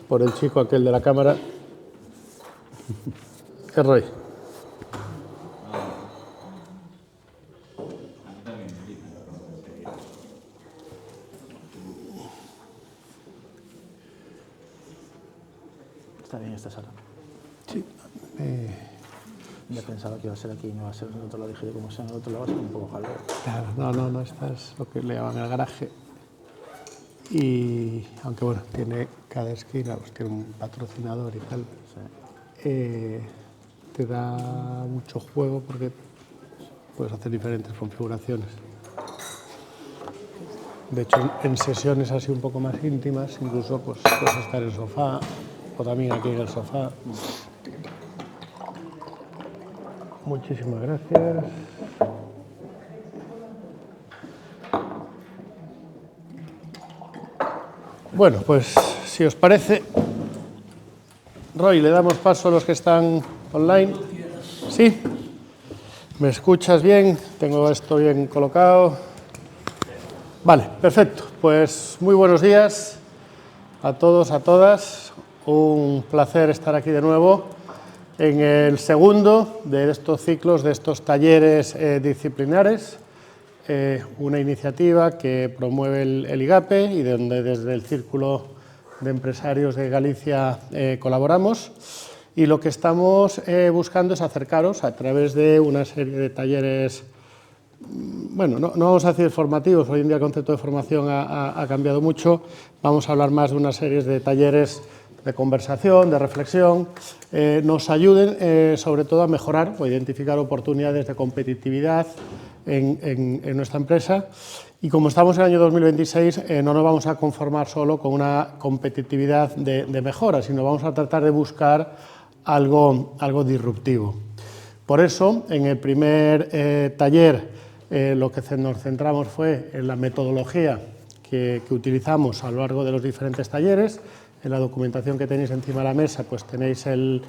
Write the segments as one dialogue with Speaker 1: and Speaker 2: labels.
Speaker 1: por el chico aquel de la cámara. ¿Qué Roy?
Speaker 2: Está bien esta sala.
Speaker 1: Sí.
Speaker 2: Ya pensaba que iba a ser aquí y no iba a ser en otro lado. Dije, como sea en el otro lado, va a ser un poco jaleo.
Speaker 1: Claro, no, esta es lo que le llaman el garaje. Y aunque bueno, tiene cada esquina, pues tiene un patrocinador y tal, sí. Te da mucho juego porque puedes hacer diferentes configuraciones. De hecho, en sesiones así un poco más íntimas, incluso pues, puedes estar en el sofá o también aquí en el sofá. Muchísimas gracias. Bueno, pues si os parece, Roy, le damos paso a los que están online. ¿Sí? ¿Me escuchas bien? ¿Tengo esto bien colocado? Vale, perfecto. Pues muy buenos días a todos, a todas. Un placer estar aquí de nuevo en el segundo de estos ciclos, de estos talleres disciplinares. Una iniciativa que promueve el IGAPE y donde desde el Círculo de Empresarios de Galicia colaboramos. Y lo que estamos buscando es acercaros a través de una serie de talleres, bueno, no vamos a decir formativos, hoy en día el concepto de formación ha cambiado mucho, vamos a hablar más de una serie de talleres de conversación, de reflexión, nos ayuden sobre todo a mejorar o identificar oportunidades de competitividad en nuestra empresa. Y como estamos en el año 2026, no nos vamos a conformar solo con una competitividad de mejora, sino vamos a tratar de buscar algo disruptivo. Por eso, en el primer taller, lo que nos centramos fue en la metodología que utilizamos a lo largo de los diferentes talleres. En la documentación que tenéis encima de la mesa, pues tenéis el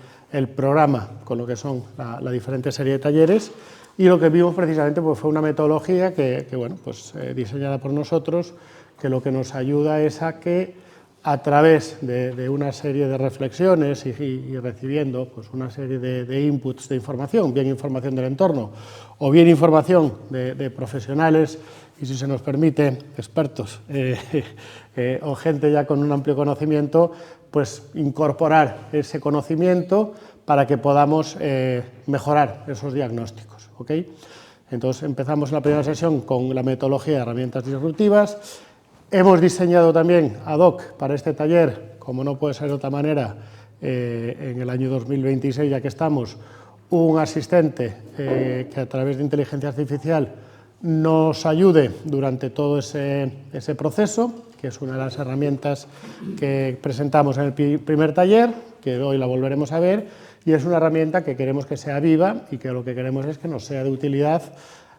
Speaker 1: programa con lo que son la diferente serie de talleres. Y lo que vimos precisamente pues, fue una metodología que bueno, pues, diseñada por nosotros, que lo que nos ayuda es a que a través de una serie de reflexiones y recibiendo pues, una serie de inputs de información, bien información del entorno o bien información de profesionales y, si se nos permite, expertos o gente ya con un amplio conocimiento, pues incorporar ese conocimiento para que podamos mejorar esos diagnósticos. ¿Okay? Entonces empezamos la primera sesión con la metodología de herramientas disruptivas. Hemos diseñado también ad hoc para este taller, como no puede ser de otra manera, en el año 2026 ya que estamos, un asistente que a través de inteligencia artificial nos ayude durante todo ese proceso, que es una de las herramientas que presentamos en el primer taller, que hoy la volveremos a ver, y es una herramienta que queremos que sea viva y que lo que queremos es que nos sea de utilidad,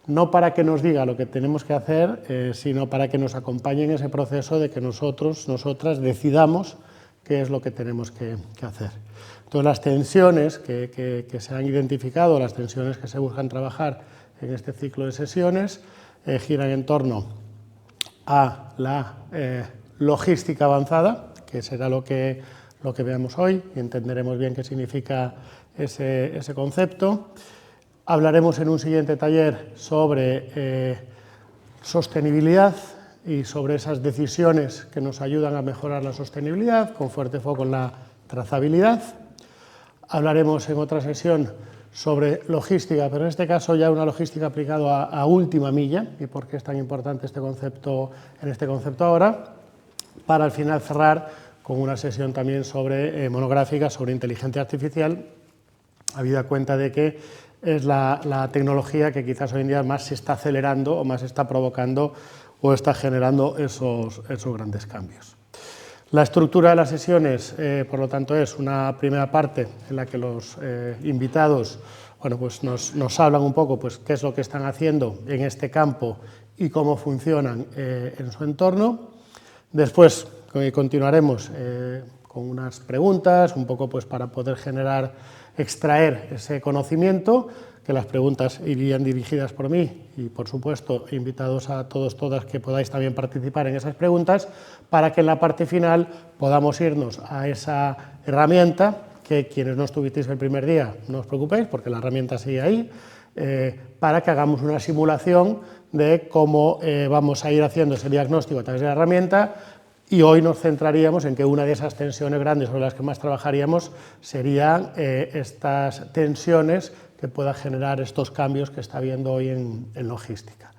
Speaker 1: no para que nos diga lo que tenemos que hacer, sino para que nos acompañe en ese proceso de que nosotros, nosotras, decidamos qué es lo que tenemos que hacer. Entonces, las tensiones que se han identificado, las tensiones que se buscan trabajar en este ciclo de sesiones, giran en torno a la logística avanzada, que será lo que veamos hoy y entenderemos bien qué significa ese concepto. Hablaremos en un siguiente taller sobre sostenibilidad y sobre esas decisiones que nos ayudan a mejorar la sostenibilidad, con fuerte foco en la trazabilidad. Hablaremos en otra sesión sobre logística, pero en este caso ya una logística aplicada a última milla, y por qué es tan importante este concepto ahora, para al final cerrar con una sesión también monográfica sobre inteligencia artificial, habida cuenta de que es la tecnología que quizás hoy en día más se está acelerando o más está provocando o está generando esos grandes cambios. La estructura de las sesiones, por lo tanto, es una primera parte en la que los invitados bueno, pues nos hablan un poco pues, qué es lo que están haciendo en este campo y cómo funcionan en su entorno. Después continuaremos unas preguntas, un poco pues para poder extraer ese conocimiento, que las preguntas irían dirigidas por mí y, por supuesto, invitados a todos, todas, que podáis también participar en esas preguntas, para que en la parte final podamos irnos a esa herramienta, que quienes no estuvisteis el primer día, no os preocupéis, porque la herramienta sigue ahí, para que hagamos una simulación de cómo vamos a ir haciendo ese diagnóstico a través de la herramienta. Y hoy nos centraríamos en que una de esas tensiones grandes sobre las que más trabajaríamos serían estas tensiones que pueda generar estos cambios que está habiendo hoy en logística.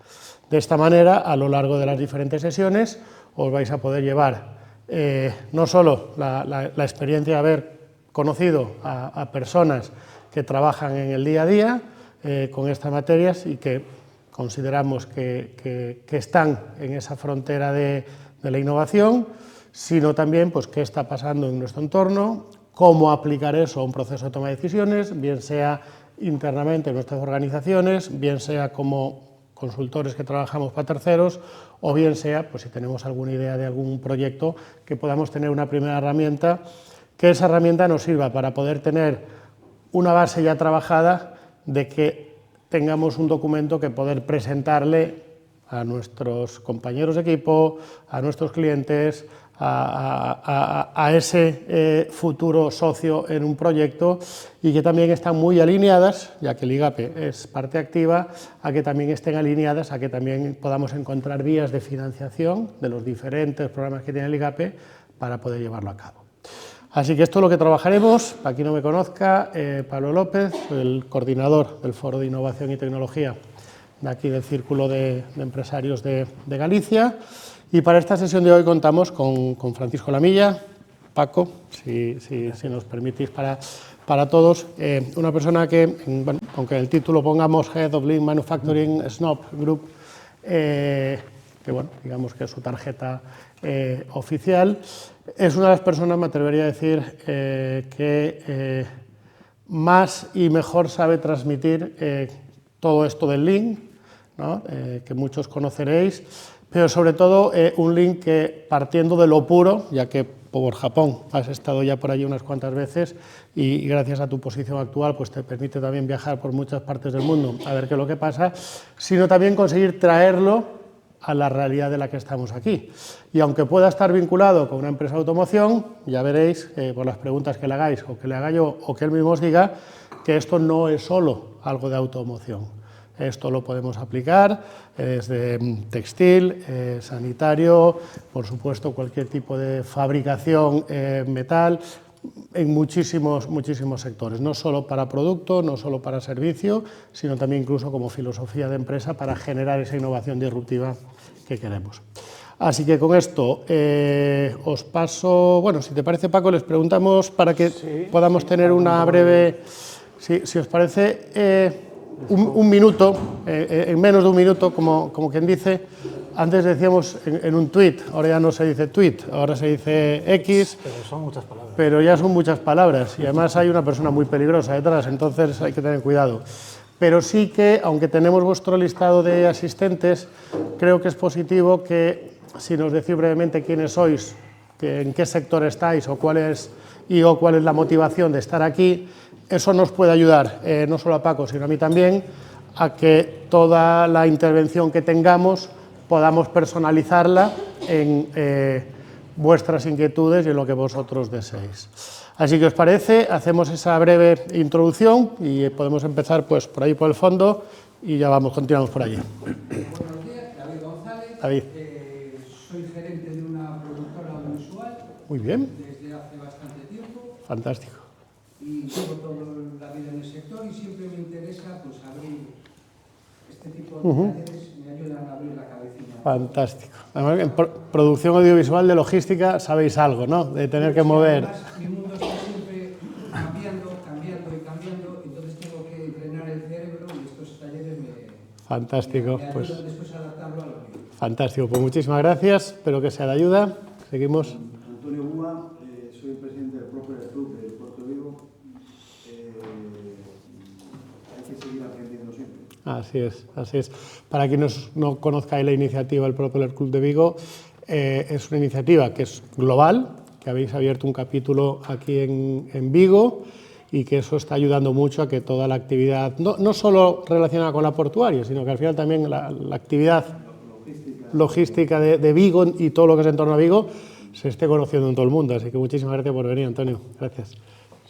Speaker 1: De esta manera, a lo largo de las diferentes sesiones, os vais a poder llevar no solo la experiencia de haber conocido a personas que trabajan en el día a día con estas materias y que consideramos que están en esa frontera de la innovación, sino también pues, qué está pasando en nuestro entorno, cómo aplicar eso a un proceso de toma de decisiones, bien sea internamente en nuestras organizaciones, bien sea como consultores que trabajamos para terceros, o bien sea, pues si tenemos alguna idea de algún proyecto, que podamos tener una primera herramienta, que esa herramienta nos sirva para poder tener una base ya trabajada de que tengamos un documento que poder presentarle a nuestros compañeros de equipo, a nuestros clientes, a ese futuro socio en un proyecto, y que también están muy alineadas, ya que el IGAPE es parte activa, a que también estén alineadas, a que también podamos encontrar vías de financiación de los diferentes programas que tiene el IGAPE para poder llevarlo a cabo. Así que esto es lo que trabajaremos. Para quien no me conozca, Pablo López, el coordinador del Foro de Innovación y Tecnología de aquí del Círculo de Empresarios de Galicia. Y para esta sesión de hoy contamos con Francisco Lamilla, Paco, si nos permitís para todos, una persona que, bueno, aunque en el título pongamos Head of Lean Manufacturing Snob Group, que bueno, digamos que es su tarjeta oficial, es una de las personas, me atrevería a decir, que más y mejor sabe transmitir todo esto del Lean, ¿no? Que muchos conoceréis, pero sobre todo un Lean que, partiendo de lo puro, ya que por Japón has estado ya por allí unas cuantas veces y gracias a tu posición actual pues te permite también viajar por muchas partes del mundo a ver qué es lo que pasa, sino también conseguir traerlo a la realidad de la que estamos aquí. Y aunque pueda estar vinculado con una empresa de automoción, ya veréis por las preguntas que le hagáis o que le haga yo o que él mismo os diga, que esto no es solo algo de automoción. Esto lo podemos aplicar desde textil, sanitario, por supuesto cualquier tipo de fabricación, metal, en muchísimos sectores, no solo para producto, no solo para servicio, sino también incluso como filosofía de empresa para generar esa innovación disruptiva que queremos. Así que con esto os paso, bueno, si te parece Paco, les preguntamos para que podamos tener una breve, si os parece, un minuto, en menos de un minuto, como quien dice. Antes decíamos en un tweet, ahora ya no se dice tweet, ahora se dice X.
Speaker 2: Pero son muchas palabras.
Speaker 1: Pero ya son muchas palabras y además hay una persona muy peligrosa detrás, entonces hay que tener cuidado. Pero sí que, aunque tenemos vuestro listado de asistentes, creo que es positivo que, si nos decís brevemente quiénes sois, en qué sector estáis o cuál es la motivación de estar aquí, eso nos puede ayudar, no solo a Paco, sino a mí también, a que toda la intervención que tengamos podamos personalizarla en vuestras inquietudes y en lo que vosotros deseéis. Así que, ¿os parece? Hacemos esa breve introducción y podemos empezar pues, por ahí por el fondo y ya continuamos por allí.
Speaker 3: Buenos días, David González.
Speaker 1: David.
Speaker 3: Soy gerente de una productora audiovisual.
Speaker 1: Muy bien.
Speaker 3: Desde hace bastante tiempo.
Speaker 1: Fantástico.
Speaker 3: Y llevo toda la vida en el sector y siempre me interesa pues, abrir este tipo de talleres, me ayudan a abrir la cabecilla.
Speaker 1: Fantástico. Además, en producción audiovisual de logística sabéis algo, ¿no? De tener que mover.
Speaker 3: Además, mi mundo está siempre cambiando, entonces tengo que entrenar el cerebro y estos talleres me
Speaker 1: Fantástico.
Speaker 3: ayudan después a adaptarlo a lo mío.
Speaker 1: Fantástico, pues muchísimas gracias, espero que sea de ayuda. Seguimos.
Speaker 4: Antonio Búa, soy el presidente del Propeller Club de Puerto Vigo. Hay que seguir aprendiendo siempre.
Speaker 1: Así es, así es. Para quienes no conozcáis la iniciativa del Propeller Club de Vigo, es una iniciativa que es global, que habéis abierto un capítulo aquí en Vigo y que eso está ayudando mucho a que toda la actividad, no solo relacionada con la portuaria, sino que al final también la actividad logística de Vigo y todo lo que es en torno a Vigo se esté conociendo en todo el mundo. Así que muchísimas gracias por venir, Antonio. Gracias.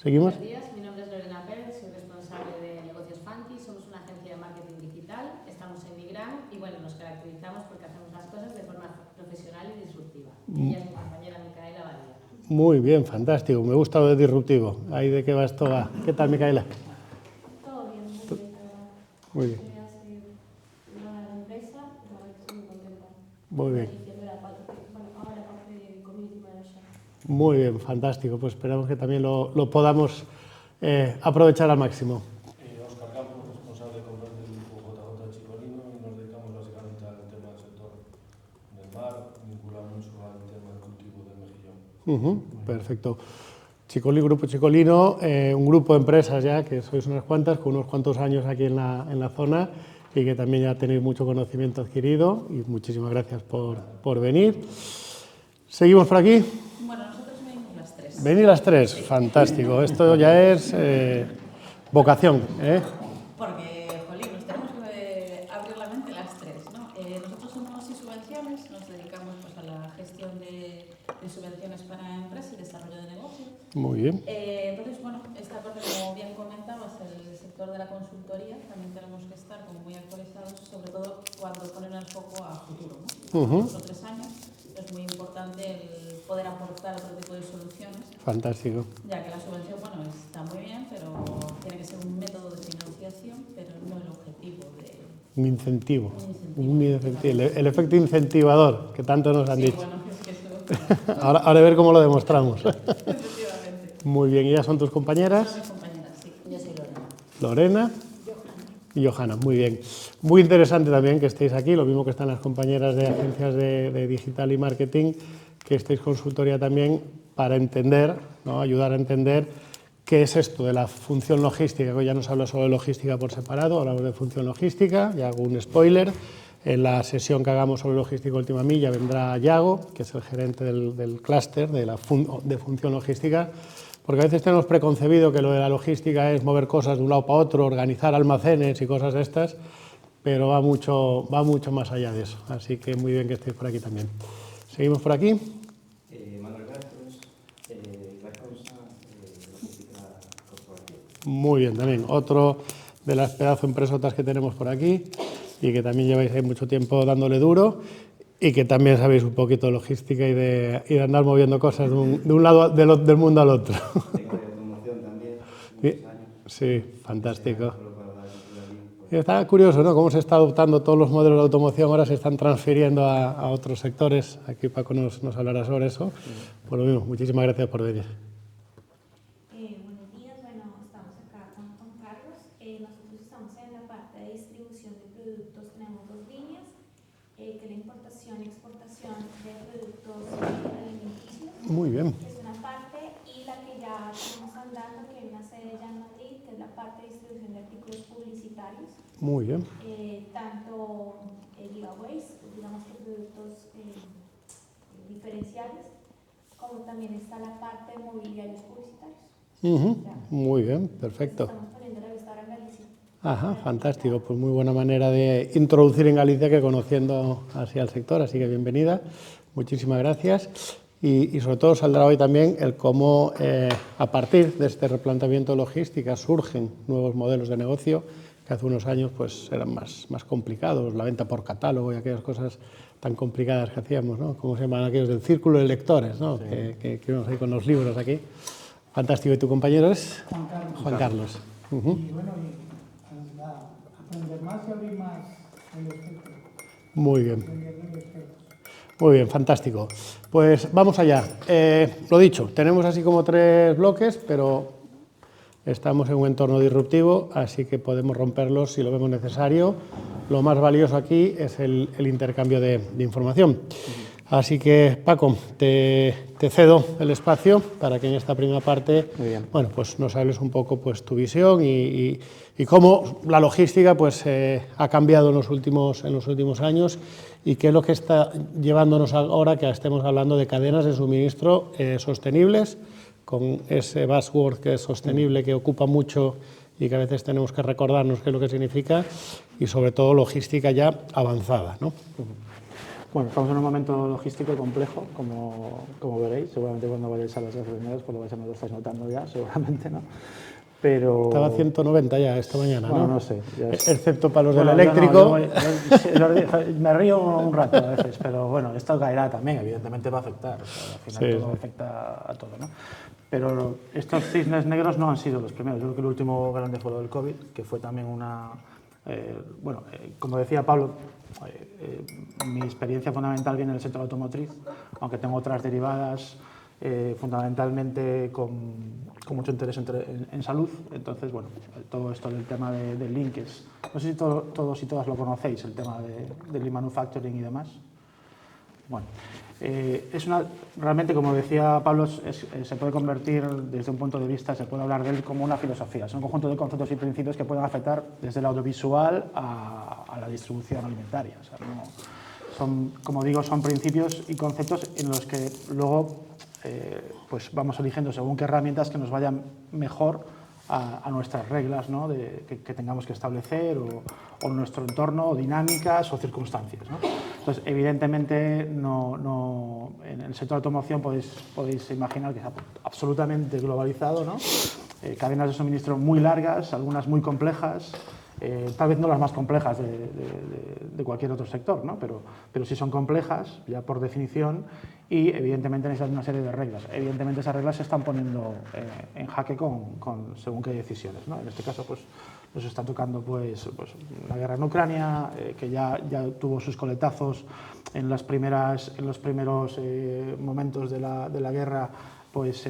Speaker 1: ¿Seguimos?
Speaker 5: Buenos días, mi nombre es Lorena Pérez, soy responsable de negocios Funky, somos una agencia de marketing digital, estamos en Migrán y bueno, nos caracterizamos porque hacemos las cosas de forma profesional y disruptiva. Ella es mi compañera Micaela Badía.
Speaker 1: Muy bien, fantástico. Me gusta lo de disruptivo. Ahí de qué va esto va. ¿Qué tal, Micaela?
Speaker 6: Todo bien, muy bien.
Speaker 1: Muy bien.
Speaker 6: Voy a seguir una empresa, la verdad que estoy muy contenta.
Speaker 1: Muy bien.
Speaker 6: Diciendo ahora parte de Community Manager.
Speaker 1: Muy bien, fantástico. Pues esperamos que también lo podamos aprovechar al máximo.
Speaker 7: Óscar Campos, responsable de compras del grupo JJ Chicolino, y nos dedicamos básicamente al tema del sector del mar, vinculado mucho al tema del cultivo del mejillón.
Speaker 1: Perfecto. Grupo Chicolino, un grupo de empresas ya, que sois unas cuantas, con unos cuantos años aquí en la zona y que también ya tenéis mucho conocimiento adquirido y muchísimas gracias por venir. ¿Seguimos por aquí?
Speaker 5: Bueno, nosotros venimos las tres.
Speaker 1: Venir las tres, fantástico. Esto ya es vocación, ¿eh?
Speaker 5: Porque, jolín, nos tenemos que abrir la mente las tres, ¿no? Nosotros somos y subvenciones, nos dedicamos pues, a la gestión de subvenciones para empresas y desarrollo de negocio.
Speaker 1: Muy bien.
Speaker 5: Entonces, bueno, esta parte, como bien comentabas, el sector de la consultoría, también tenemos que estar como muy actualizados, sobre todo cuando ponen el foco a futuro, ¿no? 2 o 3 años es muy importante el poder aportar otro tipo de soluciones.
Speaker 1: Fantástico.
Speaker 5: Ya que la subvención, bueno, está muy bien, pero tiene que ser un método de financiación, pero no el objetivo de...
Speaker 1: Un incentivo. El efecto incentivador, que tanto nos han
Speaker 5: Sí,
Speaker 1: dicho.
Speaker 5: bueno, es que eso...
Speaker 1: Ahora a ver cómo lo demostramos.
Speaker 5: Efectivamente.
Speaker 1: Muy bien, ¿y ya son tus
Speaker 5: Son
Speaker 1: compañeras?
Speaker 5: mis compañeras, sí. Yo soy Lorena.
Speaker 1: Lorena y Johanna, muy bien. Muy interesante también que estéis aquí, lo mismo que están las compañeras de agencias de digital y marketing, que estéis consultoría también para entender, ¿no? Ayudar a entender qué es esto de la función logística, que hoy ya nos habla solo de logística por separado, hablamos de función logística, ya hago un spoiler. En la sesión que hagamos sobre logística última milla vendrá Yago, que es el gerente del clúster de función logística, porque a veces tenemos preconcebido que lo de la logística es mover cosas de un lado para otro, organizar almacenes y cosas de estas, pero va mucho más allá de eso. Así que muy bien que estéis por aquí también. Seguimos por aquí.
Speaker 8: Manuel Gastos, la causa logística corporativa.
Speaker 1: Muy bien, también otro de las pedazo empresotas que tenemos por aquí y que también lleváis ahí mucho tiempo dándole duro y que también sabéis un poquito de logística y de andar moviendo cosas de un lado del mundo al otro.
Speaker 8: Tengo de automoción también, muchos años.
Speaker 1: Sí, fantástico.
Speaker 8: Solo para dar un link,
Speaker 1: Y está curioso, ¿no? Cómo se está adoptando todos los modelos de automoción, ahora se están transfiriendo a otros sectores. Aquí Paco nos hablará sobre eso. Por lo mismo, muchísimas gracias por venir.
Speaker 6: Buenos días, bueno, estamos acá con Carlos. Nosotros estamos en la parte de distribución de productos, tenemos 2 líneas, que es la importación y exportación de productos alimenticios.
Speaker 1: Muy bien.
Speaker 6: Es una parte, y la que ya estamos andando, que hay una sede ya en Madrid, que es la parte de distribución de artículos publicitarios.
Speaker 1: Muy bien.
Speaker 6: Tanto giveaways, digamos que productos diferenciales, como también está la parte de mobiliarios publicitarios.
Speaker 1: Muy bien, perfecto.
Speaker 6: Estamos poniendo la vista ahora en Galicia.
Speaker 1: Ajá, fantástico. Pues muy buena manera de introducir en Galicia que conociendo así al sector, así que bienvenida. Muchísimas gracias. Y sobre todo saldrá hoy también el cómo a partir de este replanteamiento de logística surgen nuevos modelos de negocio que hace unos años pues eran más complicados, la venta por catálogo y aquellas cosas tan complicadas que hacíamos, ¿no? ¿Cómo se llaman aquellos del círculo de lectores, ¿no? Sí. Que íbamos ahí con los libros aquí. Fantástico. ¿Y tu compañero es? Juan Carlos.
Speaker 3: Y bueno, aprender más y abrir más el espectro.
Speaker 1: Muy bien. Muy bien, fantástico. Pues vamos allá. Lo dicho, tenemos así como 3 bloques, pero estamos en un entorno disruptivo, así que podemos romperlos si lo vemos necesario. Lo más valioso aquí es el intercambio de información. Así que, Paco, te cedo el espacio para que en esta primera parte, bueno, pues nos hables un poco pues, tu visión y cómo la logística pues, ha cambiado en los últimos años y qué es lo que está llevándonos ahora que estemos hablando de cadenas de suministro sostenibles, con ese buzzword que es sostenible, que ocupa mucho y que a veces tenemos que recordarnos qué es lo que significa, y sobre todo logística ya avanzada, ¿no?
Speaker 2: Bueno, estamos en un momento logístico complejo, como veréis, seguramente cuando vayáis a las gasolineras pues lo estáis notando ya, seguramente, ¿no? Pero...
Speaker 1: Estaba a 190 ya esta mañana,
Speaker 2: bueno,
Speaker 1: ¿no?
Speaker 2: No sé.
Speaker 1: Excepto para los
Speaker 2: bueno,
Speaker 1: del eléctrico.
Speaker 2: Me río un rato a veces, pero bueno, esto caerá también, evidentemente va a afectar. O sea, al final todo afecta a todo, ¿no? Pero estos cisnes negros no han sido los primeros. Yo creo que el último grande fue lo del COVID, que fue también una... como decía Pablo, mi experiencia fundamental viene del sector automotriz, aunque tengo otras derivadas, fundamentalmente con mucho interés en salud. Entonces, bueno, todo esto del tema de linkers, no sé si todos y todas lo conocéis, el tema del e-manufacturing y demás. Bueno, realmente, como decía Pablo, se puede convertir desde un punto de vista, se puede hablar de él como una filosofía. Es un conjunto de conceptos y principios que pueden afectar desde el audiovisual a la distribución alimentaria. O sea, son, como digo, son principios y conceptos en los que luego pues vamos eligiendo según qué herramientas que nos vayan mejor a nuestras reglas, ¿no? que tengamos que establecer o nuestro entorno, o dinámicas o circunstancias, ¿no? Entonces, evidentemente, en el sector de automoción podéis imaginar que es absolutamente globalizado, ¿no? Cadenas de suministro muy largas, algunas muy complejas, tal vez no las más complejas de cualquier otro sector, ¿no? pero sí son complejas, ya por definición, y evidentemente necesitan una serie de reglas. Evidentemente esas reglas se están poniendo en jaque según qué decisiones, ¿no? En este caso, pues, nos está tocando pues la guerra en Ucrania, que ya tuvo sus coletazos en los primeros momentos de la guerra, pues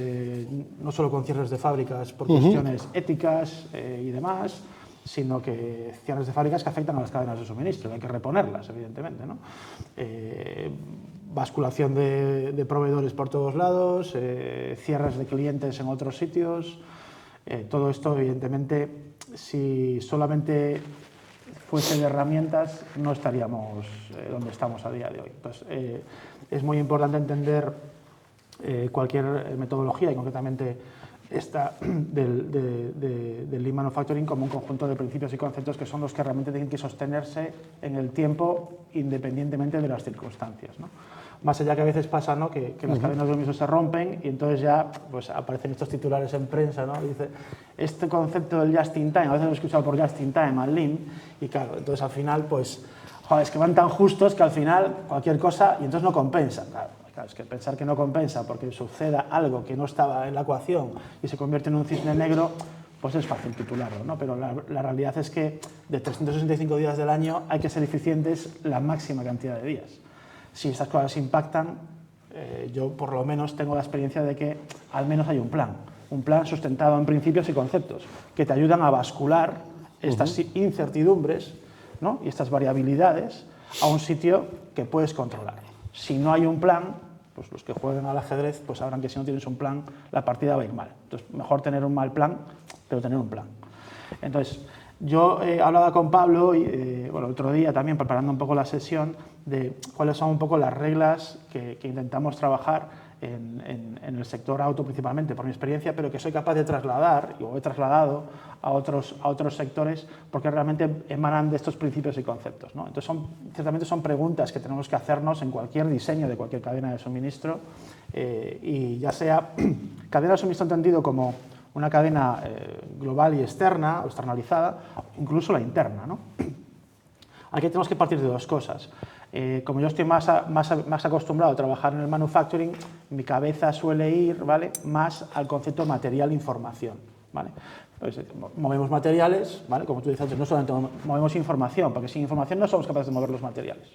Speaker 2: no solo con cierres de fábricas por cuestiones éticas y demás, sino que cierres de fábricas que afectan a las cadenas de suministro, hay que reponerlas, evidentemente, ¿no? Basculación de proveedores por todos lados, cierres de clientes en otros sitios, todo esto, evidentemente, si solamente fuese de herramientas, no estaríamos donde estamos a día de hoy. Entonces, es muy importante entender cualquier metodología, y concretamente esta del Lean Manufacturing, como un conjunto de principios y conceptos que son los que realmente tienen que sostenerse en el tiempo independientemente de las circunstancias, ¿no? Más allá que a veces pasa, ¿no? que las cadenas de suministro se rompen y entonces ya pues, aparecen estos titulares en prensa, ¿no? Dice, este concepto del just in time, a veces lo he escuchado por just in time, al Lean, y claro, entonces al final, pues, joder, es que van tan justos que al final cualquier cosa, y entonces no compensa, claro, es que pensar que no compensa porque suceda algo que no estaba en la ecuación y se convierte en un cisne negro, pues es fácil titularlo, ¿no? Pero la realidad es que de 365 días del año hay que ser eficientes la máxima cantidad de días. Si estas cosas impactan, yo por lo menos tengo la experiencia de que al menos hay un plan sustentado en principios y conceptos que te ayudan a bascular estas incertidumbres, ¿no? y estas variabilidades a un sitio que puedes controlar. Si no hay un plan, pues los que jueguen al ajedrez pues sabrán que si no tienes un plan, la partida va a ir mal. Entonces, mejor tener un mal plan, pero tener un plan. Entonces, yo hablaba con Pablo el otro día también, preparando un poco la sesión, de cuáles son un poco las reglas que intentamos trabajar en el sector auto principalmente, por mi experiencia, pero que soy capaz de trasladar, y lo he trasladado a otros sectores, porque realmente emanan de estos principios y conceptos, ¿no? Entonces, ciertamente son preguntas que tenemos que hacernos en cualquier diseño de cualquier cadena de suministro, y ya sea cadena de suministro entendido como una cadena global y externa, o externalizada, incluso la interna, ¿no? Aquí tenemos que partir de dos cosas. Como yo estoy más acostumbrado a trabajar en el manufacturing, mi cabeza suele ir, ¿vale?, más al concepto material-información, ¿vale? Entonces, movemos materiales, ¿vale?, como tú dices antes, no solamente movemos información, porque sin información no somos capaces de mover los materiales.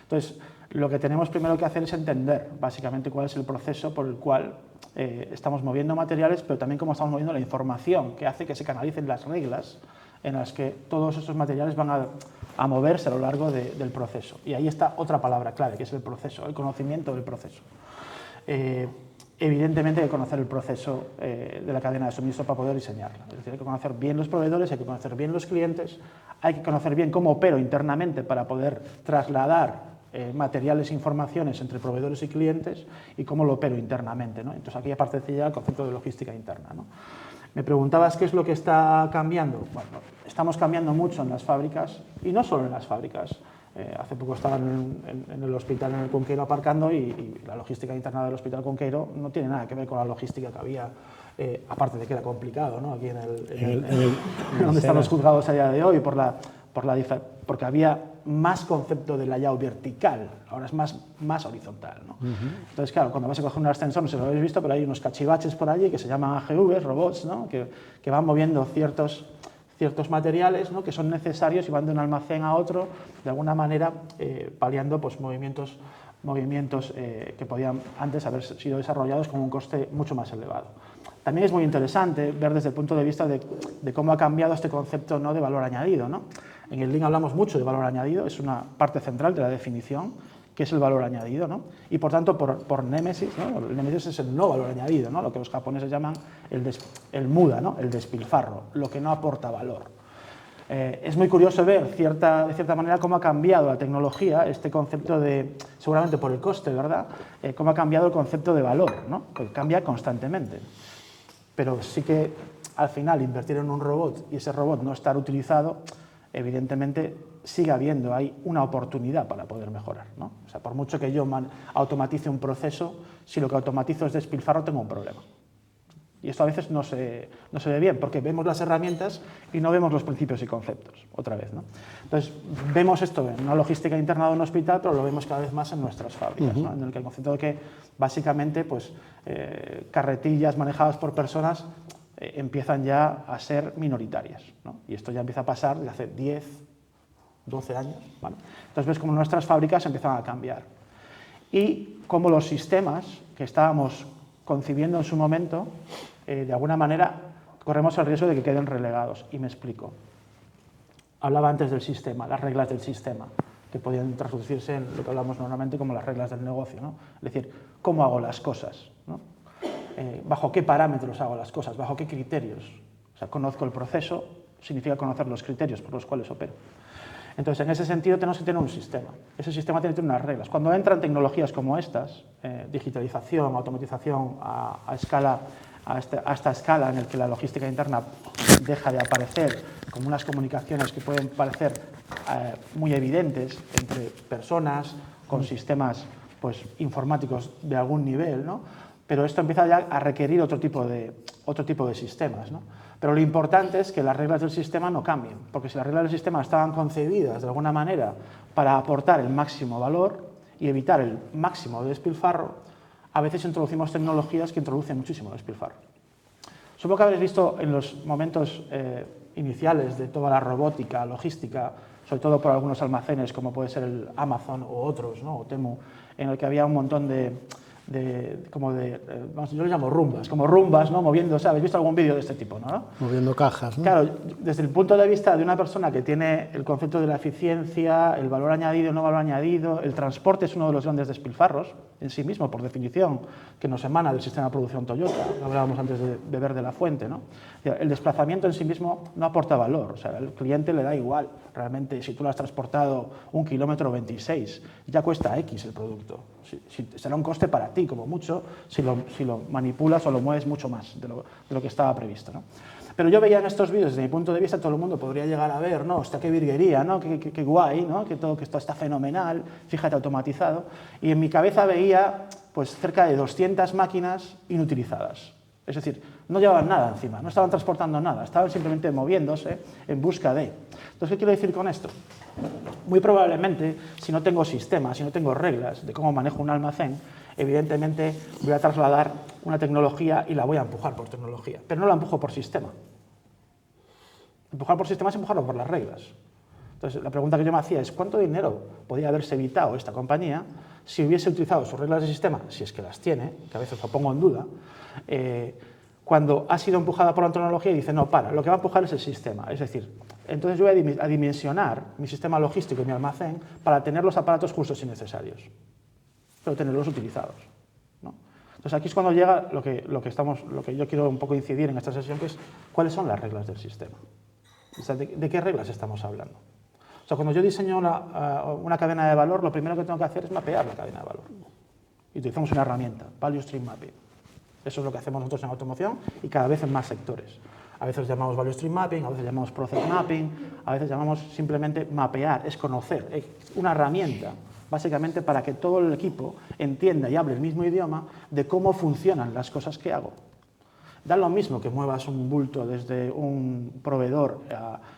Speaker 2: Entonces, lo que tenemos primero que hacer es entender, básicamente, cuál es el proceso por el cual estamos moviendo materiales, pero también cómo estamos moviendo la información que hace que se canalicen las reglas en las que todos estos materiales van a moverse a lo largo del proceso. Y ahí está otra palabra clave, que es el proceso, el conocimiento del proceso. Evidentemente hay que conocer el proceso de la cadena de suministro para poder diseñarla. Es decir, hay que conocer bien los proveedores, hay que conocer bien los clientes, hay que conocer bien cómo opero internamente para poder trasladar materiales e informaciones entre proveedores y clientes y cómo lo opero internamente, ¿no? Entonces aquí aparece ya el concepto de logística interna, ¿no? Me preguntabas qué es lo que está cambiando. Bueno, estamos cambiando mucho en las fábricas y no solo en las fábricas. Hace poco estaba en el hospital en el Cunqueiro aparcando y la logística interna del hospital Cunqueiro no tiene nada que ver con la logística que había, aparte de que era complicado, ¿no? Aquí donde están los juzgados a día de hoy, porque había más concepto de layout vertical, ahora es más horizontal, ¿no? Entonces, claro, cuando vas a coger un ascensor, no sé si lo habéis visto, pero hay unos cachivaches por allí que se llaman AGVs, robots, ¿no? que van moviendo ciertos materiales, ¿no? que son necesarios y van de un almacén a otro, de alguna manera paliando pues, movimientos que podían antes haber sido desarrollados con un coste mucho más elevado. También es muy interesante ver desde el punto de vista de cómo ha cambiado este concepto, ¿no? de valor añadido, ¿no? En el Lean hablamos mucho de valor añadido, es una parte central de la definición, que es el valor añadido, ¿no? Y por tanto, por némesis, ¿no? El némesis es el no valor añadido, ¿no? Lo que los japoneses llaman el muda, ¿no? El despilfarro, lo que no aporta valor. Es muy curioso ver, de cierta manera, cómo ha cambiado la tecnología, este concepto de, seguramente por el coste, ¿verdad? Cómo ha cambiado el concepto de valor, ¿no? Que cambia constantemente. Pero sí que, al final, invertir en un robot y ese robot no estar utilizado, evidentemente sigue habiendo ahí una oportunidad para poder mejorar, ¿no? O sea, por mucho que yo automatice un proceso, si lo que automatizo es despilfarro, tengo un problema. Y esto a veces no se ve bien, porque vemos las herramientas y no vemos los principios y conceptos, otra vez, ¿no? Entonces, vemos esto en una logística interna de un hospital, pero lo vemos cada vez más en nuestras fábricas, ¿no? En el que el concepto de que, básicamente, pues, carretillas manejadas por personas empiezan ya a ser minoritarias, ¿no? Y esto ya empieza a pasar desde hace 10, 12 años, ¿vale? Entonces ves cómo nuestras fábricas empiezan a cambiar y cómo los sistemas que estábamos concibiendo en su momento, de alguna manera corremos el riesgo de que queden relegados, y me explico. Hablaba antes del sistema, las reglas del sistema, que podían traducirse en lo que hablamos normalmente como las reglas del negocio, ¿no? Es decir, cómo hago las cosas, ¿no? Bajo qué parámetros hago las cosas, bajo qué criterios. O sea, conozco el proceso, significa conocer los criterios por los cuales opero. Entonces, en ese sentido, tenemos que tener un sistema. Ese sistema tiene que tener unas reglas. Cuando entran tecnologías como estas, digitalización, automatización a esta escala en la que la logística interna deja de aparecer, como unas comunicaciones que pueden parecer muy evidentes entre personas con sistemas pues, informáticos de algún nivel, ¿no? Pero esto empieza ya a requerir otro tipo de sistemas, ¿no? Pero lo importante es que las reglas del sistema no cambien, porque si las reglas del sistema estaban concebidas de alguna manera para aportar el máximo valor y evitar el máximo despilfarro, a veces introducimos tecnologías que introducen muchísimo despilfarro. Supongo que habréis visto en los momentos iniciales de toda la robótica, logística, sobre todo por algunos almacenes como puede ser el Amazon o otros, ¿no? O Temu, en el que había un montón yo lo llamo rumbas, como rumbas, ¿no? Moviéndose. ¿Habéis visto algún vídeo de este tipo, no?
Speaker 1: Moviendo cajas, ¿no?
Speaker 2: Claro, desde el punto de vista de una persona que tiene el concepto de la eficiencia, el valor añadido, el no valor añadido, el transporte es uno de los grandes despilfarros en sí mismo, por definición, que nos emana del sistema de producción Toyota, lo hablábamos antes de ver de la fuente, ¿no? El desplazamiento en sí mismo no aporta valor, o sea, al cliente le da igual, realmente, si tú lo has transportado 1 kilómetro 26, ya cuesta X el producto. Será un coste para ti, como mucho, si lo manipulas o lo mueves mucho más de lo que estaba previsto, ¿no? Pero yo veía en estos vídeos, desde mi punto de vista, todo el mundo podría llegar a ver, ¿no? Hostia, qué virguería, ¿no? Qué guay, ¿no? Que esto está fenomenal, fíjate, automatizado. Y en mi cabeza veía, pues, cerca de 200 máquinas inutilizadas. Es decir, no llevaban nada encima, no estaban transportando nada, estaban simplemente moviéndose en busca de. Entonces, ¿qué quiero decir con esto? Muy probablemente, si no tengo sistemas, si no tengo reglas de cómo manejo un almacén, evidentemente voy a trasladar una tecnología y la voy a empujar por tecnología, pero no la empujo por sistema. Empujar por sistema es empujarlo por las reglas. Entonces, la pregunta que yo me hacía es ¿cuánto dinero podría haberse evitado esta compañía si hubiese utilizado sus reglas de sistema, si es que las tiene, que a veces lo pongo en duda, cuando ha sido empujada por la tecnología y dice, no, lo que va a empujar es el sistema. Es decir, entonces yo voy a dimensionar mi sistema logístico y mi almacén para tener los aparatos justos y necesarios, pero tenerlos utilizados, ¿no? Entonces aquí es cuando llega lo que yo quiero un poco incidir en esta sesión, que es cuáles son las reglas del sistema. O sea, ¿de qué reglas estamos hablando? O sea, cuando yo diseño una cadena de valor, lo primero que tengo que hacer es mapear la cadena de valor. Y utilizamos una herramienta, Value Stream Mapping. Eso es lo que hacemos nosotros en automoción y cada vez en más sectores. A veces llamamos Value Stream Mapping, a veces llamamos Process Mapping, a veces llamamos simplemente mapear, es conocer, es una herramienta, básicamente para que todo el equipo entienda y hable el mismo idioma de cómo funcionan las cosas que hago. Da lo mismo que muevas un bulto desde un proveedor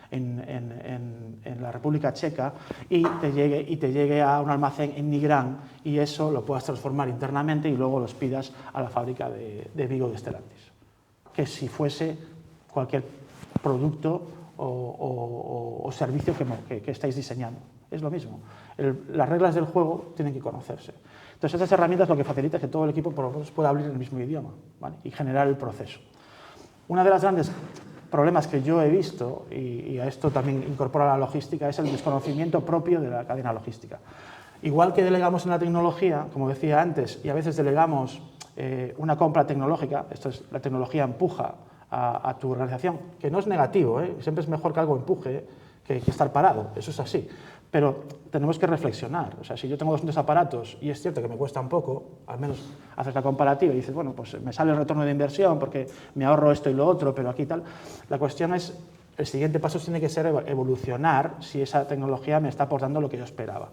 Speaker 2: en la República Checa y te llegue a un almacén en Nigrán y eso lo puedas transformar internamente y luego los pidas a la fábrica de Vigo de Stellantis. Que si fuese cualquier producto o servicio que estáis diseñando. Es lo mismo. Las reglas del juego tienen que conocerse. Entonces, estas herramientas lo que facilita es que todo el equipo por lo menos pueda hablar el mismo idioma, ¿vale? Y generar el proceso. Uno de los grandes problemas que yo he visto, y a esto también incorpora la logística, es el desconocimiento propio de la cadena logística. Igual que delegamos en la tecnología, como decía antes, y a veces delegamos una compra tecnológica, esto es, la tecnología empuja a tu organización, que no es negativo, siempre es mejor que algo empuje que estar parado, eso es así. Pero tenemos que reflexionar. O sea, si yo tengo 200 aparatos y es cierto que me cuesta un poco, al menos haces la comparativa y dices, bueno, pues me sale el retorno de inversión porque me ahorro esto y lo otro, pero aquí tal. La cuestión es, el siguiente paso tiene que ser evolucionar si esa tecnología me está aportando lo que yo esperaba.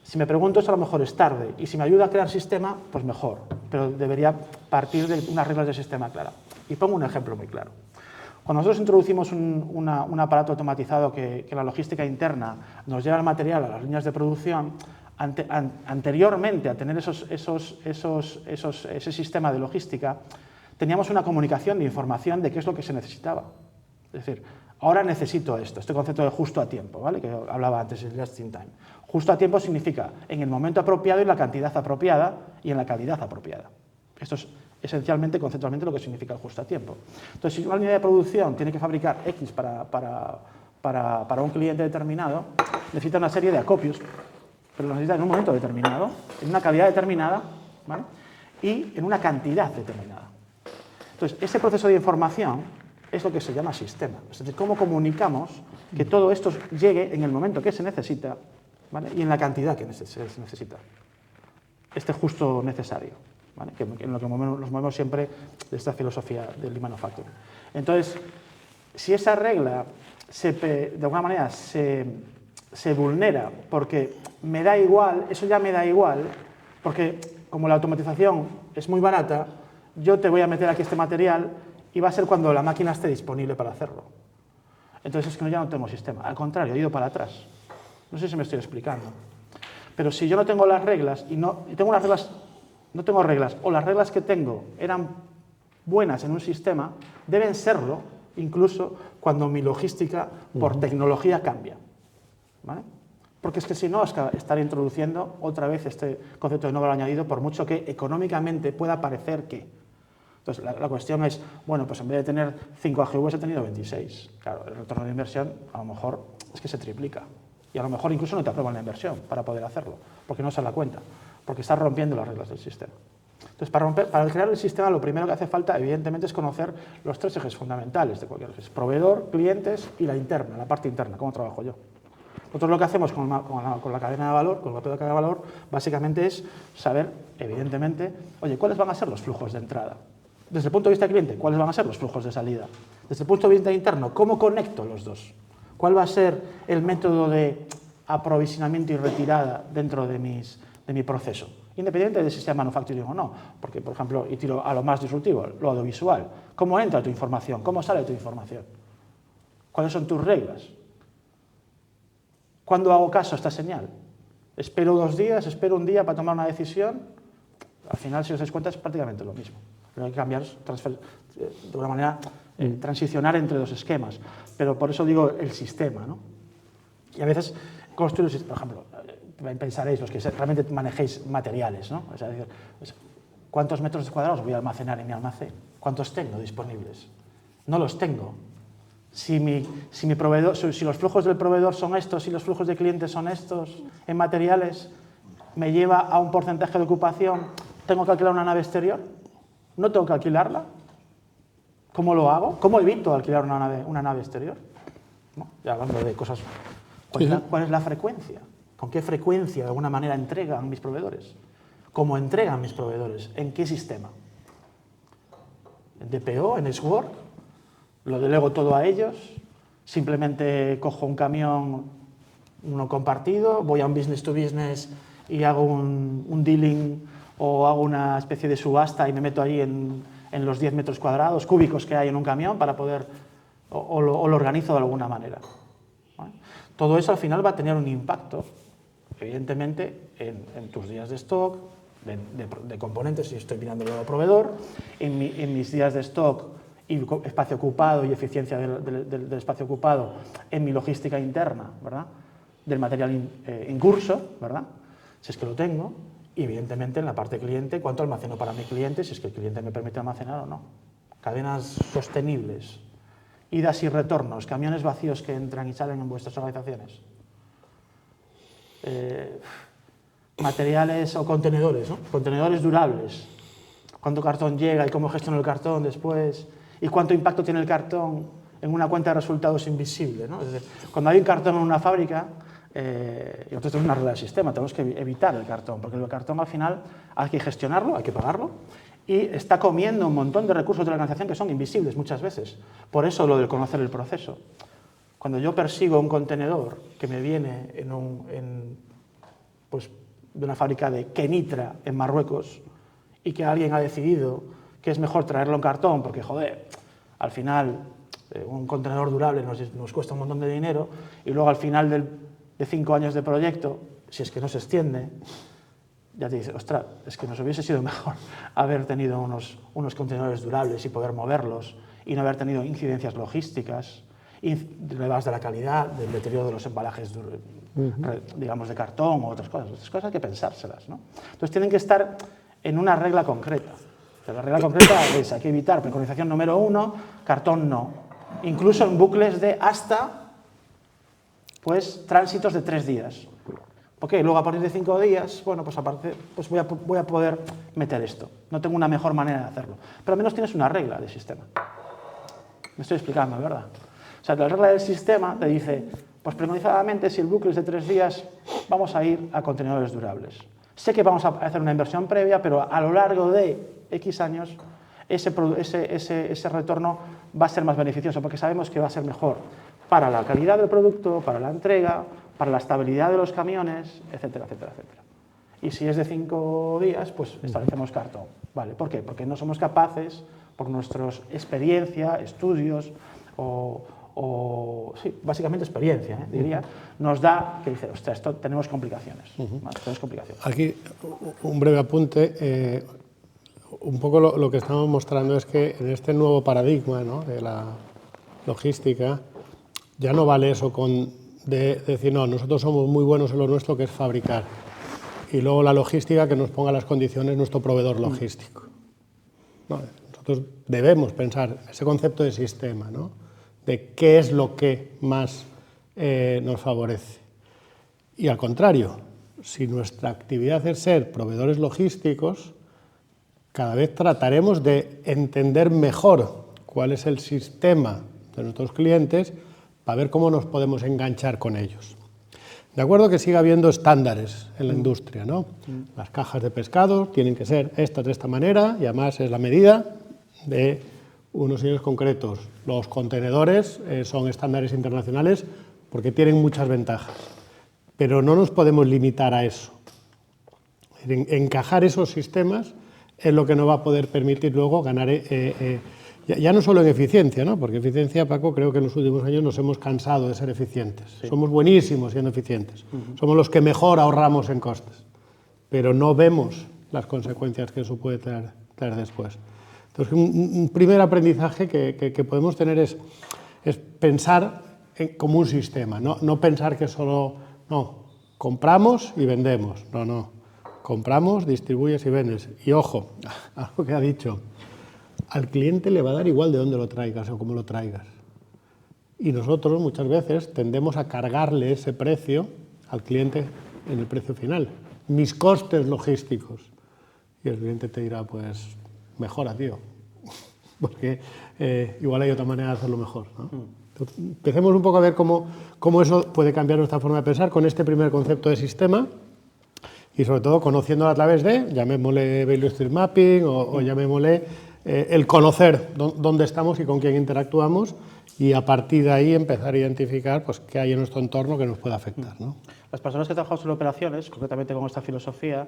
Speaker 2: Si me pregunto eso, a lo mejor es tarde. Y si me ayuda a crear sistema, pues mejor. Pero debería partir de unas reglas de sistema claras. Y pongo un ejemplo muy claro. Cuando nosotros introducimos un aparato automatizado que la logística interna nos lleva el material a las líneas de producción, anteriormente a tener ese sistema de logística, teníamos una comunicación de información de qué es lo que se necesitaba. Es decir, ahora necesito esto, este concepto de justo a tiempo, ¿vale? Que hablaba antes, el just in time. Justo a tiempo significa en el momento apropiado y la cantidad apropiada y en la calidad apropiada. Esto es esencialmente, conceptualmente, lo que significa el justo a tiempo. Entonces, si una línea de producción tiene que fabricar X para un cliente determinado, necesita una serie de acopios, pero lo necesita en un momento determinado, en una calidad determinada, ¿vale? Y en una cantidad determinada. Entonces, ese proceso de información es lo que se llama sistema. Es decir, cómo comunicamos que todo esto llegue en el momento que se necesita, ¿vale? Y en la cantidad que se necesita. Este justo necesario. ¿Vale? En lo que nos movemos siempre de esta filosofía del lean manufacturing. Entonces, si esa regla de alguna manera se vulnera porque me da igual, eso ya me da igual, porque como la automatización es muy barata, yo te voy a meter aquí este material y va a ser cuando la máquina esté disponible para hacerlo. Entonces es que ya no tengo sistema, al contrario, he ido para atrás. No sé si me estoy explicando. Pero si yo no tengo las reglas no tengo reglas, o las reglas que tengo eran buenas en un sistema, deben serlo incluso cuando mi logística por tecnología cambia. ¿Vale? Porque es que si no, estaré introduciendo otra vez este concepto de no valor añadido, por mucho que económicamente pueda parecer que. Entonces, la cuestión es, bueno, pues en vez de tener 5 AGVs he tenido 26. Claro, el retorno de inversión a lo mejor es que se triplica. Y a lo mejor incluso no te aprueban la inversión para poder hacerlo, porque no se da cuenta, porque estás rompiendo las reglas del sistema. Entonces, para crear el sistema, lo primero que hace falta, evidentemente, es conocer los 3 ejes fundamentales de cualquier eje: proveedor, clientes y la interna, la parte interna, cómo trabajo yo. Nosotros lo que hacemos con la cadena de valor, con el mapeo de cadena de valor, básicamente es saber, evidentemente, oye, ¿cuáles van a ser los flujos de entrada? Desde el punto de vista del cliente, ¿cuáles van a ser los flujos de salida? Desde el punto de vista interno, ¿cómo conecto los dos? ¿Cuál va a ser el método de aprovisionamiento y retirada dentro de mi proceso? Independientemente de si sea manufacturing o no. Porque, por ejemplo, y tiro a lo más disruptivo, lo audiovisual. ¿Cómo entra tu información? ¿Cómo sale tu información? ¿Cuáles son tus reglas? ¿Cuándo hago caso a esta señal? ¿Espero 2 días? ¿Espero un día para tomar una decisión? Al final, si os dais cuenta, es prácticamente lo mismo. Lo que hay que cambiar es de alguna manera transicionar entre 2 esquemas. Pero por eso digo el sistema, ¿no? Y a veces construir, por ejemplo, pensaréis los que realmente manejéis materiales, ¿no? O sea, ¿cuántos metros cuadrados voy a almacenar en mi almacén? ¿Cuántos tengo disponibles? No los tengo. Si los flujos del proveedor son estos y los flujos de clientes son estos en materiales, me lleva a un porcentaje de ocupación. ¿Tengo que alquilar una nave exterior? ¿No tengo que alquilarla? ¿Cómo lo hago? ¿Cómo evito alquilar una nave exterior? ¿No? Ya hablando de cosas ¿Cuál es la frecuencia? ¿Con qué frecuencia, de alguna manera, entregan mis proveedores? ¿Cómo entregan mis proveedores? ¿En qué sistema? ¿En DPO? ¿En Sword? ¿Lo delego todo a ellos? ¿Simplemente cojo un camión, uno compartido, voy a un business to business y hago un dealing o hago una especie de subasta y me meto ahí en los 10 metros cuadrados cúbicos que hay en un camión para poder, o lo organizo de alguna manera? ¿Vale? Todo eso al final va a tener un impacto, evidentemente, en tus días de stock, de componentes, si estoy mirándolo al proveedor, en mis días de stock y espacio ocupado y eficiencia del espacio ocupado, en mi logística interna, ¿verdad?, del material en curso, ¿verdad?, si es que lo tengo, y evidentemente en la parte cliente, cuánto almaceno para mi cliente, si es que el cliente me permite almacenar o no. Cadenas sostenibles, idas y retornos, camiones vacíos que entran y salen en vuestras organizaciones. Materiales o contenedores, ¿no? Contenedores durables. ¿Cuánto cartón llega y cómo gestiono el cartón después? ¿Y cuánto impacto tiene el cartón en una cuenta de resultados invisible, ¿no? Es decir, cuando hay un cartón en una fábrica, y nosotros tenemos una regla del sistema, tenemos que evitar el cartón, porque el cartón al final hay que gestionarlo, hay que pagarlo, y está comiendo un montón de recursos de la organización que son invisibles muchas veces. Por eso lo de conocer el proceso. Cuando yo persigo un contenedor que me viene pues, de una fábrica de Kenitra en Marruecos y que alguien ha decidido que es mejor traerlo en cartón porque, joder, al final un contenedor durable nos cuesta un montón de dinero y luego al final de 5 años de proyecto, si es que no se extiende, ya te dice, ostras, es que nos hubiese sido mejor haber tenido unos contenedores durables y poder moverlos y no haber tenido incidencias logísticas, derivadas de la calidad, del deterioro de los embalajes, digamos, de cartón o otras cosas hay que pensárselas, ¿no? Entonces tienen que estar en una regla concreta. O sea, la regla concreta es, hay que evitar preconización número 1, cartón no. Incluso en bucles de hasta, pues, tránsitos de 3 días. Porque luego a partir de 5 días, bueno, pues aparte, pues voy a poder meter esto. No tengo una mejor manera de hacerlo. Pero al menos tienes una regla de sistema. Me estoy explicando, ¿verdad? O sea, la regla del sistema te dice, pues preconizadamente, si el bucle es de 3 días, vamos a ir a contenedores durables. Sé que vamos a hacer una inversión previa, pero a lo largo de X años, ese retorno va a ser más beneficioso, porque sabemos que va a ser mejor para la calidad del producto, para la entrega, para la estabilidad de los camiones, etcétera, etcétera, etcétera. Y si es de 5 días, pues establecemos cartón. ¿Vale? ¿Por qué? Porque no somos capaces, por nuestra experiencia, estudios sí, básicamente experiencia, diría, nos da que dice, ostras, esto tenemos complicaciones. ¿Vale? Tenemos complicaciones.
Speaker 1: Aquí un breve apunte. Un poco lo que estamos mostrando es que en este nuevo paradigma, ¿no?, de la logística, ya no vale eso de decir, no, nosotros somos muy buenos en lo nuestro, que es fabricar, y luego la logística que nos ponga las condiciones nuestro proveedor logístico. No, nosotros debemos pensar ese concepto de sistema, ¿no?, de qué es lo que más nos favorece. Y al contrario, si nuestra actividad es ser proveedores logísticos, cada vez trataremos de entender mejor cuál es el sistema de nuestros clientes para ver cómo nos podemos enganchar con ellos. De acuerdo que siga habiendo estándares en la industria, ¿no? Las cajas de pescado tienen que ser estas de esta manera y además es la medida de unos señores concretos. Los contenedores son estándares internacionales porque tienen muchas ventajas, pero no nos podemos limitar a eso. Encajar esos sistemas es lo que nos va a poder permitir luego ganar, ya no solo en eficiencia, ¿no?, porque eficiencia, Paco, creo que en los últimos años nos hemos cansado de ser eficientes. Sí. Somos buenísimos siendo eficientes. Somos los que mejor ahorramos en costes, pero no vemos las consecuencias que eso puede traer después. Entonces, un primer aprendizaje que podemos tener es pensar como un sistema, no pensar que solo, compramos y vendemos, no. Compramos, distribuyes y vendes. Y ojo, algo que ha dicho, al cliente le va a dar igual de dónde lo traigas o cómo lo traigas. Y nosotros muchas veces tendemos a cargarle ese precio al cliente en el precio final. Mis costes logísticos. Y el cliente te dirá, pues, mejora, tío. Porque igual hay otra manera de hacerlo mejor, ¿no? Empecemos un poco a ver cómo eso puede cambiar nuestra forma de pensar con este primer concepto de sistema y sobre todo conociéndolo a través de, llamémosle Value Stream Mapping o llamémosle el conocer dónde estamos y con quién interactuamos y a partir de ahí empezar a identificar pues, qué hay en nuestro entorno que nos puede afectar, ¿no?
Speaker 2: Las personas que trabajamos en operaciones, concretamente con esta filosofía,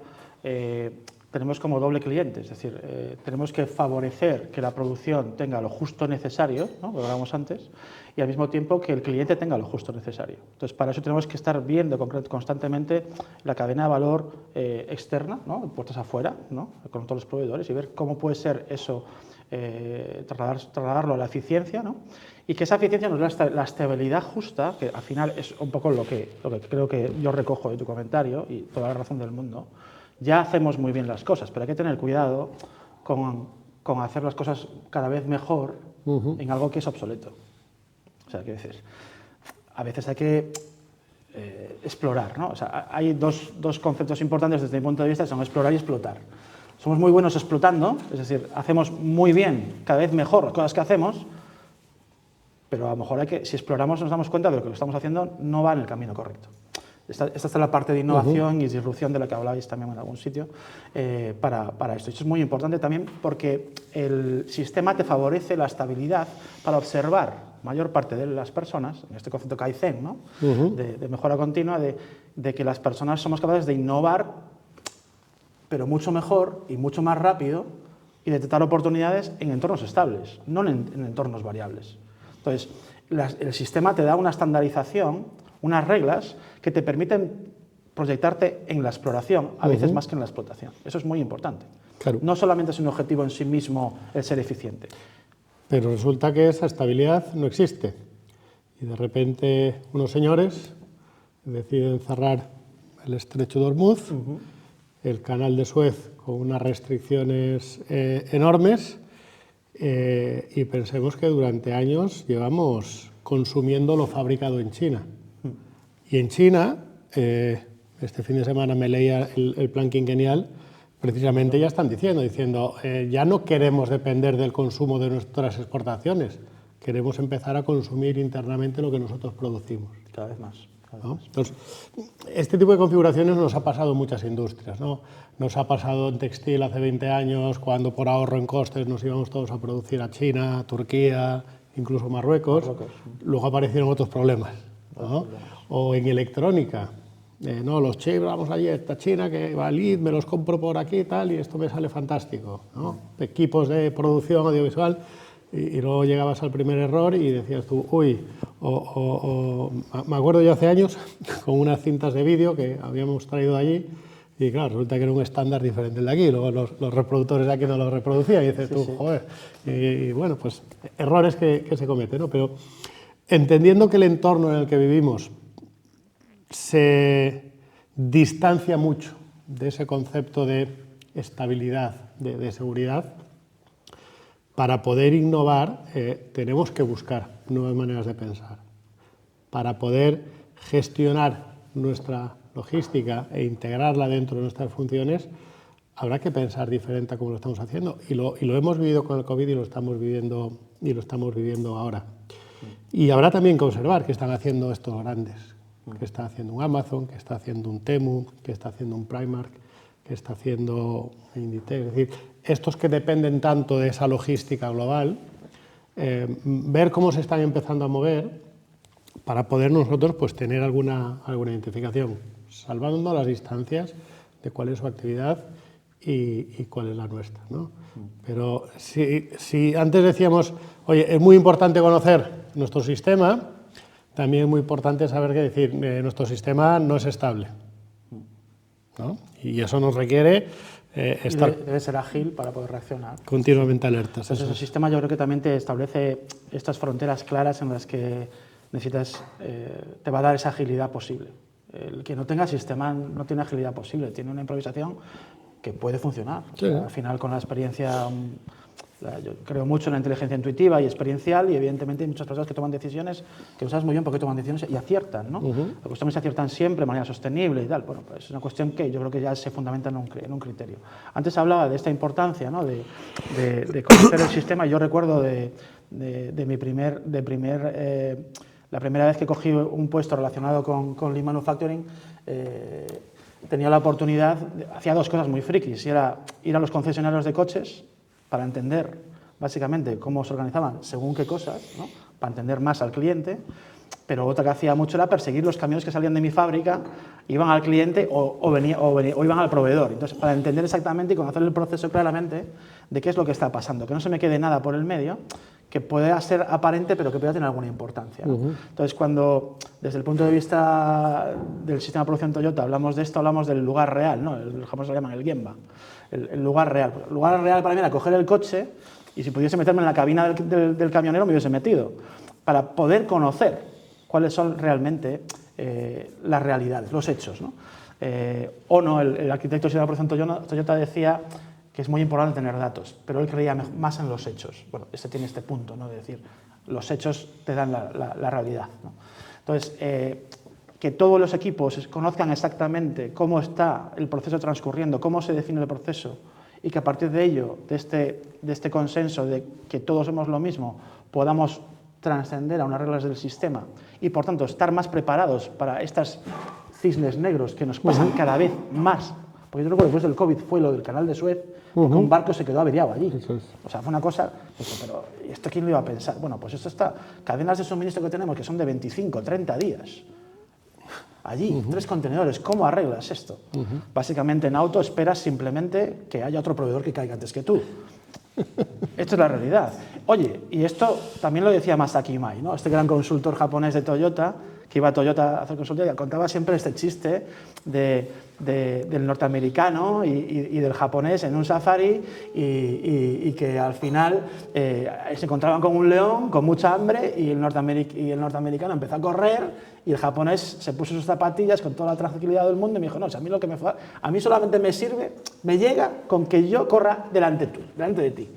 Speaker 2: tenemos como doble cliente, es decir, tenemos que favorecer que la producción tenga lo justo necesario, ¿no? Lo hablábamos antes, y al mismo tiempo que el cliente tenga lo justo necesario. Entonces, para eso tenemos que estar viendo constantemente la cadena de valor externa, ¿no? Puertas afuera, ¿no? Con todos los proveedores y ver cómo puede ser eso, trasladarlo a la eficiencia, ¿no? Y que esa eficiencia nos dé la estabilidad justa, que al final es un poco lo que creo que yo recojo de tu comentario y toda la razón del mundo. Ya hacemos muy bien las cosas, pero hay que tener cuidado con hacer las cosas cada vez mejor en algo que es obsoleto. O sea, quiero decir, a veces hay que explorar, ¿no? O sea, hay dos conceptos importantes desde mi punto de vista, que son explorar y explotar. Somos muy buenos explotando, es decir, hacemos muy bien, cada vez mejor las cosas que hacemos, pero a lo mejor si exploramos nos damos cuenta de que lo que estamos haciendo no va en el camino correcto. Esta es la parte de innovación y disrupción de la que hablabais también en algún sitio para esto. Esto es muy importante también porque el sistema te favorece la estabilidad para observar mayor parte de las personas, en este concepto Kaizen, ¿no? De mejora continua, de que las personas somos capaces de innovar, pero mucho mejor y mucho más rápido y detectar oportunidades en entornos estables, no en entornos variables. Entonces, el sistema te da una estandarización, unas reglas que te permiten proyectarte en la exploración, a veces más que en la explotación. Eso es muy importante.
Speaker 1: Claro.
Speaker 2: No solamente es un objetivo en sí mismo el ser eficiente.
Speaker 1: Pero resulta que esa estabilidad no existe. Y de repente unos señores deciden cerrar el estrecho de Hormuz, el canal de Suez con unas restricciones enormes, y pensemos que durante años llevamos consumiendo lo fabricado en China. Y en China, este fin de semana me leía el plan quinquenal, precisamente ya están diciendo ya no queremos depender del consumo de nuestras exportaciones, queremos empezar a consumir internamente lo que nosotros producimos.
Speaker 2: Cada vez más.
Speaker 1: ¿No? Entonces, este tipo de configuraciones nos ha pasado en muchas industrias, ¿no? Nos ha pasado en textil hace 20 años, cuando por ahorro en costes nos íbamos todos a producir a China, Turquía, incluso Marruecos. Luego aparecieron otros problemas, ¿no? O en electrónica, no, los chips, vamos allí a esta China que va al lead, me los compro por aquí y tal, y esto me sale fantástico, ¿no? Equipos de producción audiovisual. Y luego llegabas al primer error y decías tú, uy, me acuerdo yo hace años con unas cintas de vídeo que habíamos traído allí y claro, resulta que era un estándar diferente del de aquí, luego los reproductores de aquí no los reproducían y dices tú, joder, y bueno, pues errores que se cometen, ¿no? Pero entendiendo que el entorno en el que vivimos se distancia mucho de ese concepto de estabilidad, de seguridad, para poder innovar tenemos que buscar nuevas maneras de pensar. Para poder gestionar nuestra logística e integrarla dentro de nuestras funciones, habrá que pensar diferente a como lo estamos haciendo. Y lo hemos vivido con el COVID y lo estamos viviendo ahora. Y habrá también que observar qué están haciendo estos grandes. Qué está haciendo un Amazon, qué está haciendo un Temu, qué está haciendo un Primark, qué está haciendo Inditex. Es decir, estos que dependen tanto de esa logística global, ver cómo se están empezando a mover para poder nosotros pues, tener alguna identificación, salvando las distancias de cuál es su actividad y cuál es la nuestra, ¿no? Pero si antes decíamos, oye, es muy importante conocer nuestro sistema, también es muy importante saber que decir, nuestro sistema no es estable, ¿no? Y eso nos requiere estar
Speaker 2: debe ser ágil para poder reaccionar.
Speaker 1: Continuamente alertas.
Speaker 2: Entonces, el sistema yo creo que también te establece estas fronteras claras en las que necesitas, te va a dar esa agilidad posible. El que no tenga sistema no tiene agilidad posible, tiene una improvisación que puede funcionar.
Speaker 1: Sí.
Speaker 2: O sea, al final, con la experiencia Yo creo mucho en la inteligencia intuitiva y experiencial y evidentemente hay muchas personas que toman decisiones que no sabes muy bien por qué toman decisiones y aciertan, ¿no? La cuestión es que aciertan siempre de manera sostenible y tal. Bueno, pues es una cuestión que yo creo que ya se fundamenta en un criterio. Antes hablaba de esta importancia, ¿no? de conocer el sistema. Yo recuerdo la primera vez que cogí un puesto relacionado con Lean Manufacturing, tenía la oportunidad, hacía dos cosas muy frikis, y era ir a los concesionarios de coches para entender básicamente cómo se organizaban según qué cosas, ¿no? Para entender más al cliente, pero otra que hacía mucho era perseguir los camiones que salían de mi fábrica, iban al cliente o iban al proveedor. Entonces, para entender exactamente y conocer el proceso claramente de qué es lo que está pasando, que no se me quede nada por el medio, que pueda ser aparente pero que pueda tener alguna importancia, ¿no? Entonces, cuando desde el punto de vista del sistema de producción Toyota hablamos de esto, hablamos del lugar real, ¿no? El japonés lo llaman el gemba, el lugar real. El lugar real para mí era coger el coche y si pudiese meterme en la cabina del camionero me hubiese metido, para poder conocer cuáles son realmente las realidades, los hechos, ¿no? Ono, el arquitecto del sistema de producción Toyota, decía que es muy importante tener datos, pero él creía más en los hechos. Bueno, tiene este punto, ¿no? De decir, los hechos te dan la realidad, ¿no? Entonces, que todos los equipos conozcan exactamente cómo está el proceso transcurriendo, cómo se define el proceso, y que a partir de ello, de este consenso de que todos somos lo mismo, podamos trascender a unas reglas del sistema y, por tanto, estar más preparados para estas cisnes negros que nos pasan cada vez más. Porque yo recuerdo después del COVID fue lo del canal de Suez, que un barco se quedó averiado allí. O sea, fue una cosa, pero ¿esto quién lo iba a pensar? Bueno, pues esto está, cadenas de suministro que tenemos que son de 25, 30 días. Allí, 3 contenedores, ¿cómo arreglas esto? Básicamente en auto esperas simplemente que haya otro proveedor que caiga antes que tú. Esto es la realidad. Oye, y esto también lo decía Masaki Imai, ¿no? Este gran consultor japonés de Toyota, que iba a Toyota a hacer consultoría, contaba siempre este chiste del norteamericano y del japonés en un safari y que al final se encontraban con un león con mucha hambre y el norteamericano empezó a correr y el japonés se puso sus zapatillas con toda la tranquilidad del mundo y me dijo, no, si a mí lo que a mí solamente me llega con que yo corra delante de ti,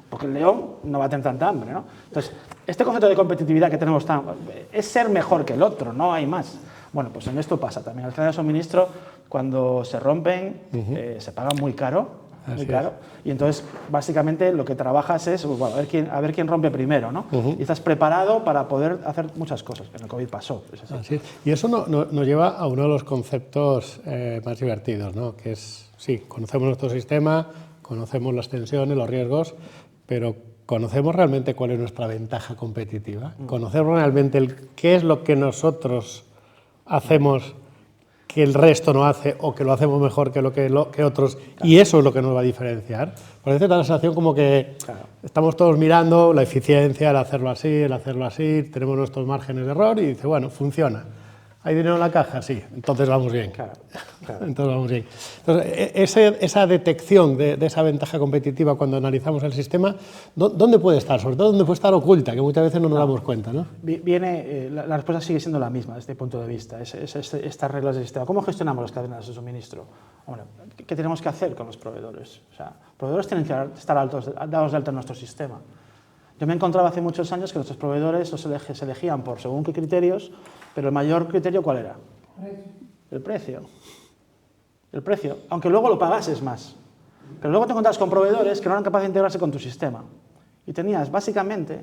Speaker 2: porque el león no va a tener tanta hambre, ¿no? Entonces, este concepto de competitividad que tenemos es ser mejor que el otro, no hay más. Bueno, pues en esto pasa también. Las cadenas de suministro, cuando se rompen, se pagan muy caro. Y entonces, básicamente, lo que trabajas es bueno, a ver quién rompe primero, ¿no? Y estás preparado para poder hacer muchas cosas. En el COVID pasó.
Speaker 1: Así es. Y eso nos lleva a uno de los conceptos más divertidos, ¿no? Que es, sí, conocemos nuestro sistema, conocemos las tensiones, los riesgos, pero ¿conocemos realmente cuál es nuestra ventaja competitiva? ¿Conocemos realmente qué es lo que nosotros hacemos que el resto no hace o que lo hacemos mejor que otros? Y eso es lo que nos va a diferenciar. Parece la sensación como que estamos todos mirando la eficiencia, el hacerlo así, tenemos nuestros márgenes de error y dice, bueno, funciona. ¿Hay dinero en la caja? Sí, entonces vamos bien. Entonces vamos bien. Entonces, esa detección de esa ventaja competitiva cuando analizamos el sistema, ¿dónde puede estar? Sobre todo, ¿dónde puede estar oculta? Que muchas veces no nos damos cuenta, ¿no?
Speaker 2: La respuesta sigue siendo la misma desde este punto de vista. Estas reglas del sistema. ¿Cómo gestionamos las cadenas de suministro? Bueno, ¿qué tenemos que hacer con los proveedores? O sea, los proveedores tienen que estar dados de alta en nuestro sistema. Yo me encontraba hace muchos años que nuestros proveedores se elegían por según qué criterios, pero el mayor criterio, ¿cuál era? El precio. El precio, aunque luego lo pagases más. Pero luego te encontrabas con proveedores que no eran capaces de integrarse con tu sistema. Y tenías básicamente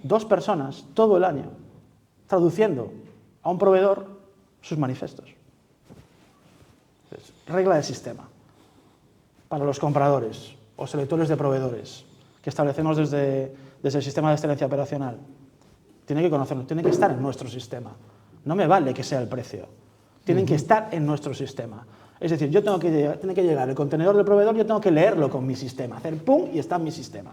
Speaker 2: 2 personas todo el año traduciendo a un proveedor sus manifiestos. Entonces, regla del sistema. Para los compradores o selectores de proveedores que establecemos desde el sistema de excelencia operacional. Tiene que conocerlo, tiene que estar en nuestro sistema. No me vale que sea el precio. Tienen que estar en nuestro sistema. Es decir, tiene que llegar el contenedor del proveedor, yo tengo que leerlo con mi sistema, hacer pum y está en mi sistema.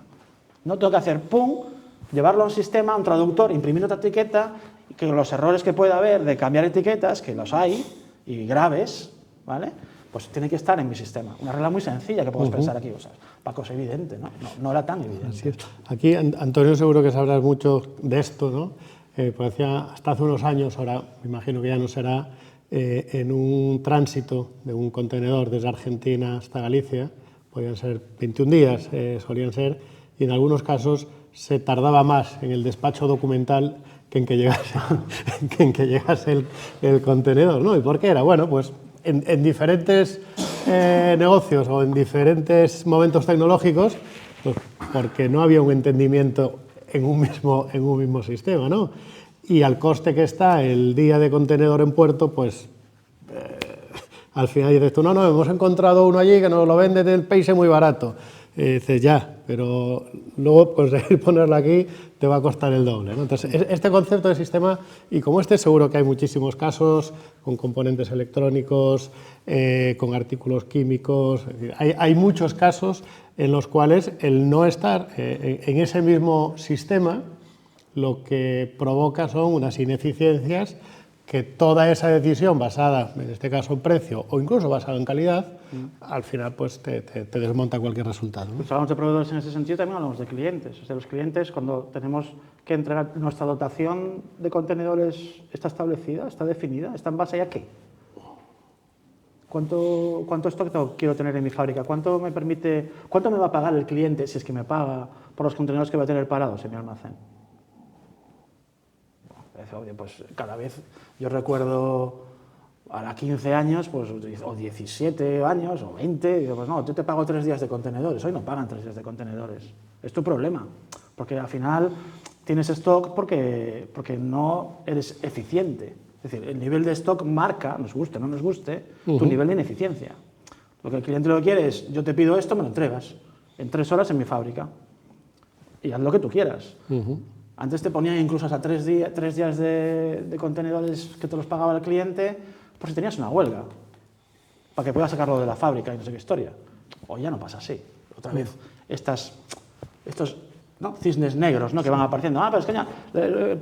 Speaker 2: No tengo que hacer pum, llevarlo a un sistema, a un traductor, imprimir otra etiqueta, que los errores que pueda haber de cambiar etiquetas, que los hay, y graves, ¿vale? Pues tiene que estar en mi sistema. Una regla muy sencilla que podemos pensar aquí. O sea, Paco, es evidente, ¿no? No era tan evidente.
Speaker 1: Así es. Aquí, Antonio, seguro que sabrás mucho de esto, ¿no? Pues hasta hace unos años, ahora me imagino que ya no será, en un tránsito de un contenedor desde Argentina hasta Galicia, podían ser 21 días, solían ser, y en algunos casos se tardaba más en el despacho documental que en que llegase el contenedor, ¿no? ¿Y por qué era? Bueno, pues en diferentes negocios o en diferentes momentos tecnológicos, pues porque no había un entendimiento en un mismo sistema, ¿no? Y al coste que está el día de contenedor en puerto, pues al final dices tú, no, hemos encontrado uno allí que nos lo vende del Pace muy barato. Y dices, ya, pero luego conseguir ponerlo aquí te va a costar el doble, ¿no? Entonces, este concepto de sistema, y como este seguro que hay muchísimos casos, con componentes electrónicos, con artículos químicos, hay muchos casos en los cuales el no estar en ese mismo sistema lo que provoca son unas ineficiencias que toda esa decisión basada, en este caso en precio, o incluso basada en calidad, al final pues te desmonta cualquier resultado, ¿no?
Speaker 2: Pues hablamos de proveedores en ese sentido, también hablamos de clientes. O sea, los clientes, cuando tenemos que entregar nuestra dotación de contenedores, ¿está establecida, está definida, está en base a qué? ¿Cuánto stock quiero tener en mi fábrica? ¿Cuánto me va a pagar el cliente, si es que me paga, por los contenedores que va a tener parados en mi almacén? Oye, pues cada vez, yo recuerdo a 15 años, pues, o 17 años, o 20, digo, pues no, yo te pago 3 días de contenedores, hoy no pagan 3 días de contenedores. Es tu problema, porque al final tienes stock porque no eres eficiente. Es decir, el nivel de stock marca, nos guste o no nos guste, tu nivel de ineficiencia. Lo que el cliente lo quiere es, yo te pido esto, me lo entregas en 3 horas en mi fábrica y haz lo que tú quieras. Antes te ponían incluso hasta 3 días de contenedores que te los pagaba el cliente por si tenías una huelga, para que puedas sacarlo de la fábrica y no sé qué historia. Hoy ya no pasa así. Otra vez, estos ¿no? cisnes negros, ¿no? que van apareciendo. Pero es que ya,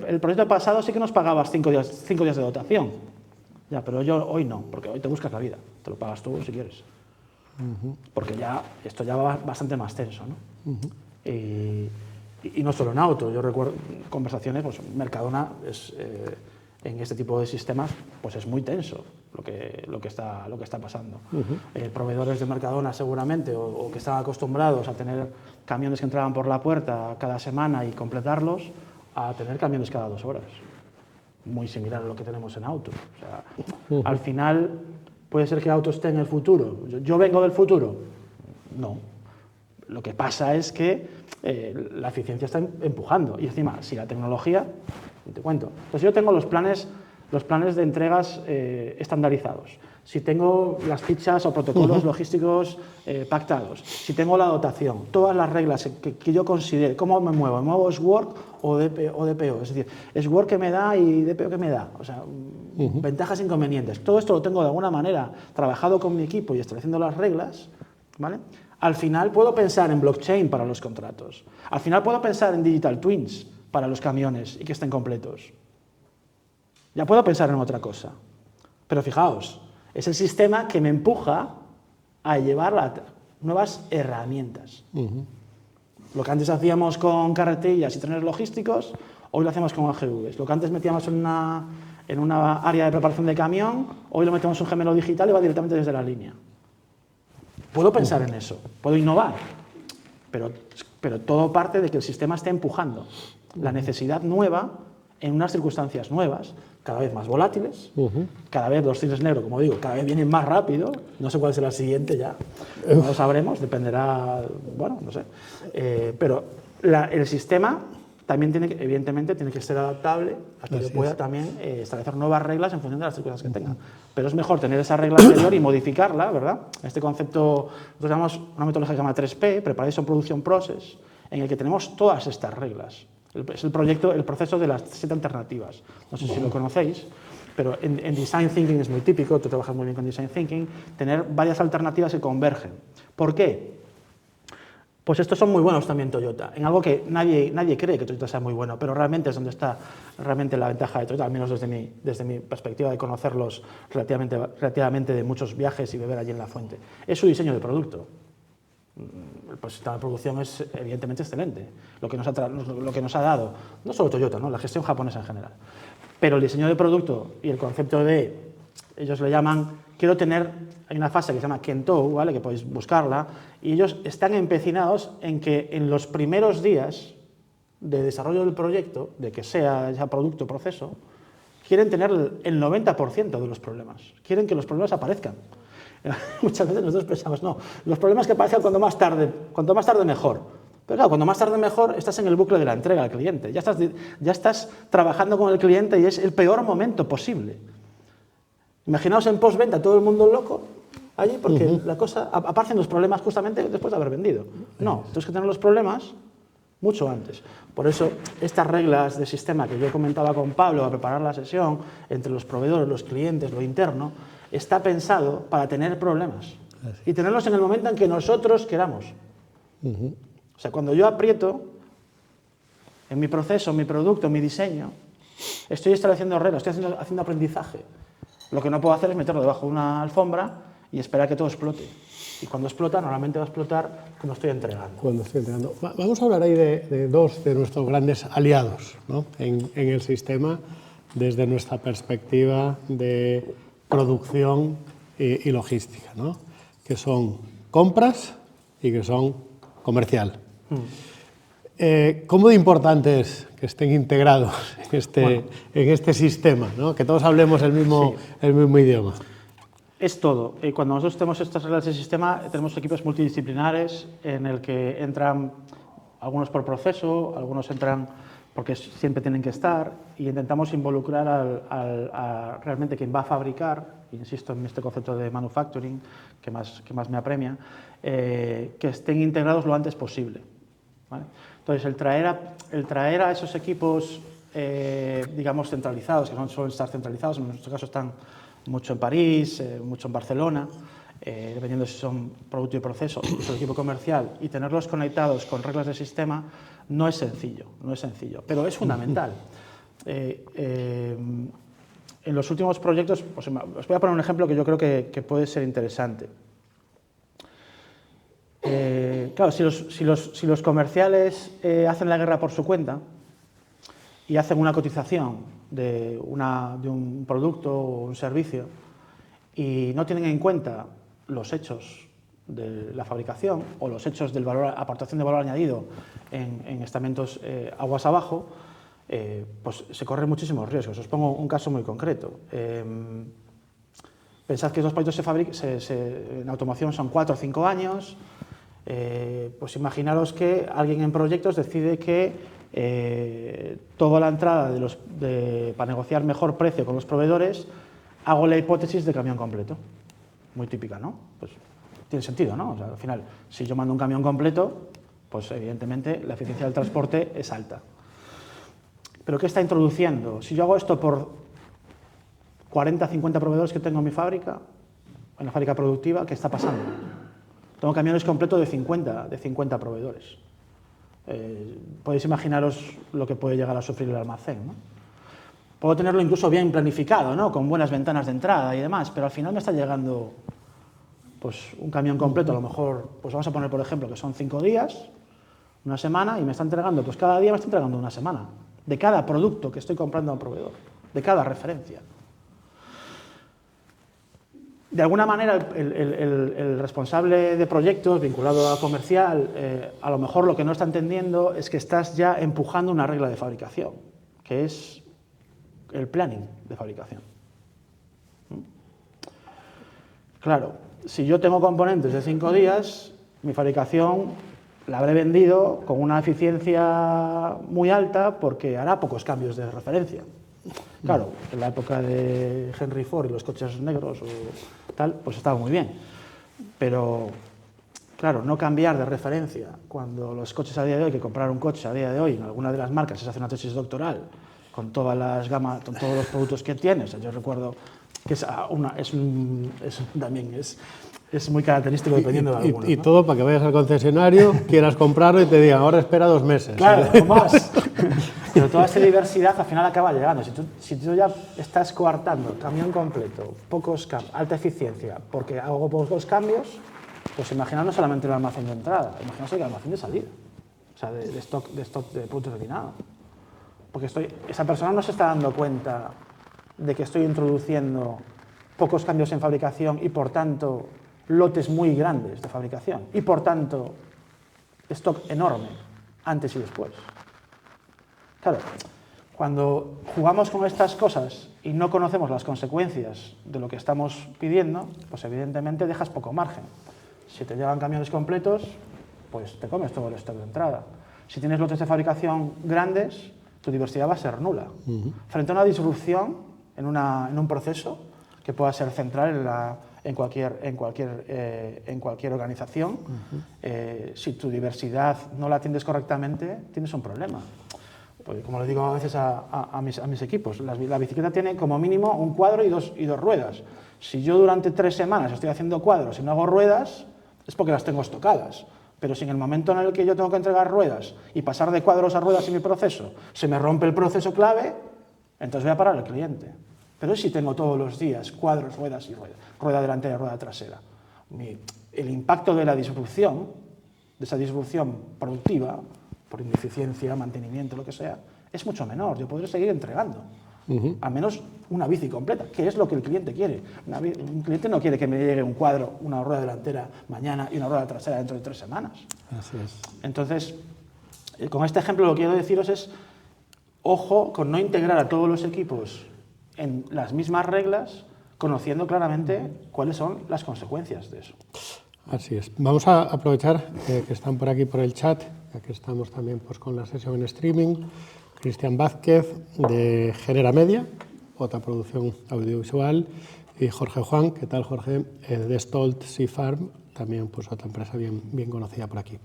Speaker 2: el proyecto pasado sí que nos pagabas 5 días de dotación. Ya, pero hoy no, porque hoy te buscas la vida. Te lo pagas tú si quieres. Porque ya esto ya va bastante más tenso, ¿no? Y no solo en auto, yo recuerdo conversaciones, pues Mercadona en este tipo de sistemas pues es muy tenso lo que está pasando. Proveedores de Mercadona seguramente, o que están acostumbrados a tener camiones que entraban por la puerta cada semana y completarlos, a tener camiones cada 2 horas. Muy similar a lo que tenemos en auto. O sea, al final, ¿puede ser que auto esté en el futuro? ¿Yo vengo del futuro? No. Lo que pasa es que la eficiencia está empujando. Y encima, si la tecnología, te cuento. Entonces yo tengo los planes de entregas estandarizados. Si tengo las fichas o protocolos logísticos pactados. Si tengo la dotación, todas las reglas que yo considere. ¿Cómo me muevo? ¿Me muevo SWORD o DPO? Es decir, SWORD que me da y DPO que me da. O sea, ventajas e inconvenientes. Todo esto lo tengo de alguna manera trabajado con mi equipo y estableciendo las reglas, ¿vale? Al final puedo pensar en blockchain para los contratos. Al final puedo pensar en digital twins para los camiones y que estén completos. Ya puedo pensar en otra cosa. Pero fijaos, es el sistema que me empuja a llevar nuevas herramientas. Lo que antes hacíamos con carretillas y trenes logísticos, hoy lo hacemos con AGVs. Lo que antes metíamos en una área de preparación de camión, hoy lo metemos en un gemelo digital y va directamente desde la línea. Puedo pensar en eso, puedo innovar, pero todo parte de que el sistema esté empujando la necesidad nueva en unas circunstancias nuevas, cada vez más volátiles, cada vez los cisnes negros, como digo, cada vez vienen más rápido, no sé cuál será el siguiente ya, no lo sabremos, dependerá, bueno, no sé, pero el sistema también evidentemente tiene que ser adaptable a que yo pueda también establecer nuevas reglas en función de las circunstancias que tenga. Pero es mejor tener esa regla anterior y modificarla, ¿verdad? Este concepto, nosotros llamamos una metodología que se llama 3P, Preparation Production Process, en el que tenemos todas estas reglas. Es el proceso de las 7 alternativas. No sé si lo conocéis, pero en Design Thinking es muy típico, tú trabajas muy bien con Design Thinking, tener varias alternativas que convergen. ¿Por qué? Pues estos son muy buenos también Toyota, en algo que nadie cree que Toyota sea muy bueno, pero realmente es donde está realmente la ventaja de Toyota, al menos desde mi perspectiva de conocerlos relativamente de muchos viajes y beber allí en la fuente. Es su diseño de producto. El sistema de producción es evidentemente excelente, lo que nos ha dado, no solo Toyota, ¿no? La gestión japonesa en general, pero el diseño de producto y el concepto de Ellos le llaman, hay una fase que se llama Kento, ¿vale? Que podéis buscarla, y ellos están empecinados en que en los primeros días de desarrollo del proyecto, de que sea ya producto o proceso, quieren tener el 90% de los problemas, quieren que los problemas aparezcan. Muchas veces nosotros pensamos, no, los problemas que aparezcan cuanto más tarde mejor. Pero claro, cuanto más tarde mejor, estás en el bucle de la entrega al cliente, ya estás trabajando con el cliente y es el peor momento posible. Imaginaos en postventa todo el mundo loco allí porque la cosa, aparecen los problemas justamente después de haber vendido. No, tienes que tener los problemas mucho antes. Por eso, estas reglas de sistema que yo comentaba con Pablo a preparar la sesión, entre los proveedores, los clientes, lo interno, está pensado para tener problemas y tenerlos en el momento en que nosotros queramos. O sea, cuando yo aprieto en mi proceso, mi producto, mi diseño, estoy estableciendo reglas, estoy haciendo aprendizaje. Lo que no puedo hacer es meterlo debajo de una alfombra y esperar que todo explote. Y cuando explota, normalmente va a explotar cuando estoy entregando.
Speaker 1: Vamos a hablar ahí de dos de nuestros grandes aliados, ¿no? en el sistema, desde nuestra perspectiva de producción y logística, ¿no? Que son compras y que son comercial. ¿Cómo de importante es que estén integrados en este sistema, ¿no? Que todos hablemos el mismo idioma?
Speaker 2: Es todo. Cuando nosotros tenemos estas reglas de sistema, tenemos equipos multidisciplinares en el que entran algunos por proceso, algunos entran porque siempre tienen que estar, y intentamos involucrar a realmente quien va a fabricar, insisto en este concepto de manufacturing, que más me apremia, que estén integrados lo antes posible, ¿vale? Entonces, el traer a esos equipos, digamos, centralizados, que suelen estar centralizados, en nuestro caso están mucho en París, mucho en Barcelona, dependiendo si son producto y proceso, o equipo comercial, y tenerlos conectados con reglas de sistema no es sencillo, pero es fundamental. En los últimos proyectos, os voy a poner un ejemplo que yo creo que puede ser interesante. Claro, si los comerciales hacen la guerra por su cuenta y hacen una cotización de un producto o un servicio y no tienen en cuenta los hechos de la fabricación o los hechos de aportación de valor añadido en estamentos aguas abajo, pues se corren muchísimos riesgos. Os pongo un caso muy concreto. Pensad que estos proyectos en automoción son 4 o 5 años. Pues imaginaros que alguien en proyectos decide que toda la entrada para negociar mejor precio con los proveedores, hago la hipótesis de camión completo. Muy típica, ¿no? Pues tiene sentido, ¿no? O sea, al final, si yo mando un camión completo, pues evidentemente la eficiencia del transporte es alta. ¿Pero qué está introduciendo? Si yo hago esto por 40, 50 proveedores que tengo en mi fábrica, en la fábrica productiva, ¿qué está pasando? Tengo camiones completos de 50 proveedores. Podéis imaginaros lo que puede llegar a sufrir el almacén, ¿no? Puedo tenerlo incluso bien planificado, ¿no? Con buenas ventanas de entrada y demás, pero al final me está llegando pues, un camión completo, a lo mejor, pues vamos a poner por ejemplo que son 5 días, una semana, y me está entregando, pues cada día me está entregando una semana, de cada producto que estoy comprando a un proveedor, de cada referencia. De alguna manera, el responsable de proyectos vinculado a comercial, a lo mejor lo que no está entendiendo es que estás ya empujando una regla de fabricación, que es el planning de fabricación. Claro, si yo tengo componentes de 5 días, mi fabricación la habré vendido con una eficiencia muy alta porque hará pocos cambios de referencia. Claro, en la época de Henry Ford y los coches negros o tal, pues estaba muy bien. Pero, claro, no cambiar de referencia cuando los coches a día de hoy, que comprar un coche a día de hoy en alguna de las marcas es hacer una tesis doctoral con todas las gamas, con todos los productos que tienes. Yo recuerdo que también es muy característico dependiendo de algunos.
Speaker 1: Y todo para que vayas al concesionario, quieras comprarlo y te digan, ahora espera 2 meses.
Speaker 2: Claro, o más. Pero toda esa diversidad al final acaba llegando. Si tú ya estás coartando camión completo, alta eficiencia, porque hago pocos cambios, pues imaginaos no solamente el almacén de entrada, imaginaos el almacén de salida, o sea, de stock de producto terminado. Porque esa persona no se está dando cuenta de que estoy introduciendo pocos cambios en fabricación y, por tanto, lotes muy grandes de fabricación y, por tanto, stock enorme antes y después. Claro, cuando jugamos con estas cosas y no conocemos las consecuencias de lo que estamos pidiendo, pues evidentemente dejas poco margen. Si te llegan camiones completos, pues te comes todo el stock de entrada. Si tienes lotes de fabricación grandes, tu diversidad va a ser nula. Frente a una disrupción en un proceso que pueda ser central en cualquier organización, si tu diversidad no la atiendes correctamente, tienes un problema. Pues, como le digo a veces a mis equipos, la bicicleta tiene como mínimo un cuadro y dos ruedas. Si yo durante 3 semanas estoy haciendo cuadros y no hago ruedas, es porque las tengo estocadas. Pero si en el momento en el que yo tengo que entregar ruedas y pasar de cuadros a ruedas en mi proceso, se me rompe el proceso clave, entonces voy a parar al cliente. Pero si tengo todos los días cuadros, ruedas y rueda delantera y rueda trasera, el impacto de la disrupción, de esa disrupción productiva, por ineficiencia, mantenimiento, lo que sea, es mucho menor. Yo podré seguir entregando. Al menos una bici completa, que es lo que el cliente quiere. Un cliente no quiere que me llegue un cuadro, una rueda delantera mañana y una rueda trasera dentro de 3 semanas.
Speaker 1: Así es.
Speaker 2: Entonces, con este ejemplo lo que quiero deciros es, ojo con no integrar a todos los equipos en las mismas reglas, conociendo claramente cuáles son las consecuencias de eso.
Speaker 1: Así es. Vamos a aprovechar que están por aquí por el chat, ya que estamos también pues, con la sesión en streaming. Cristian Vázquez, de Genera Media, otra producción audiovisual, y Jorge Juan, ¿qué tal, Jorge? De Stolt Sea Farm, también pues, otra empresa bien conocida por aquí.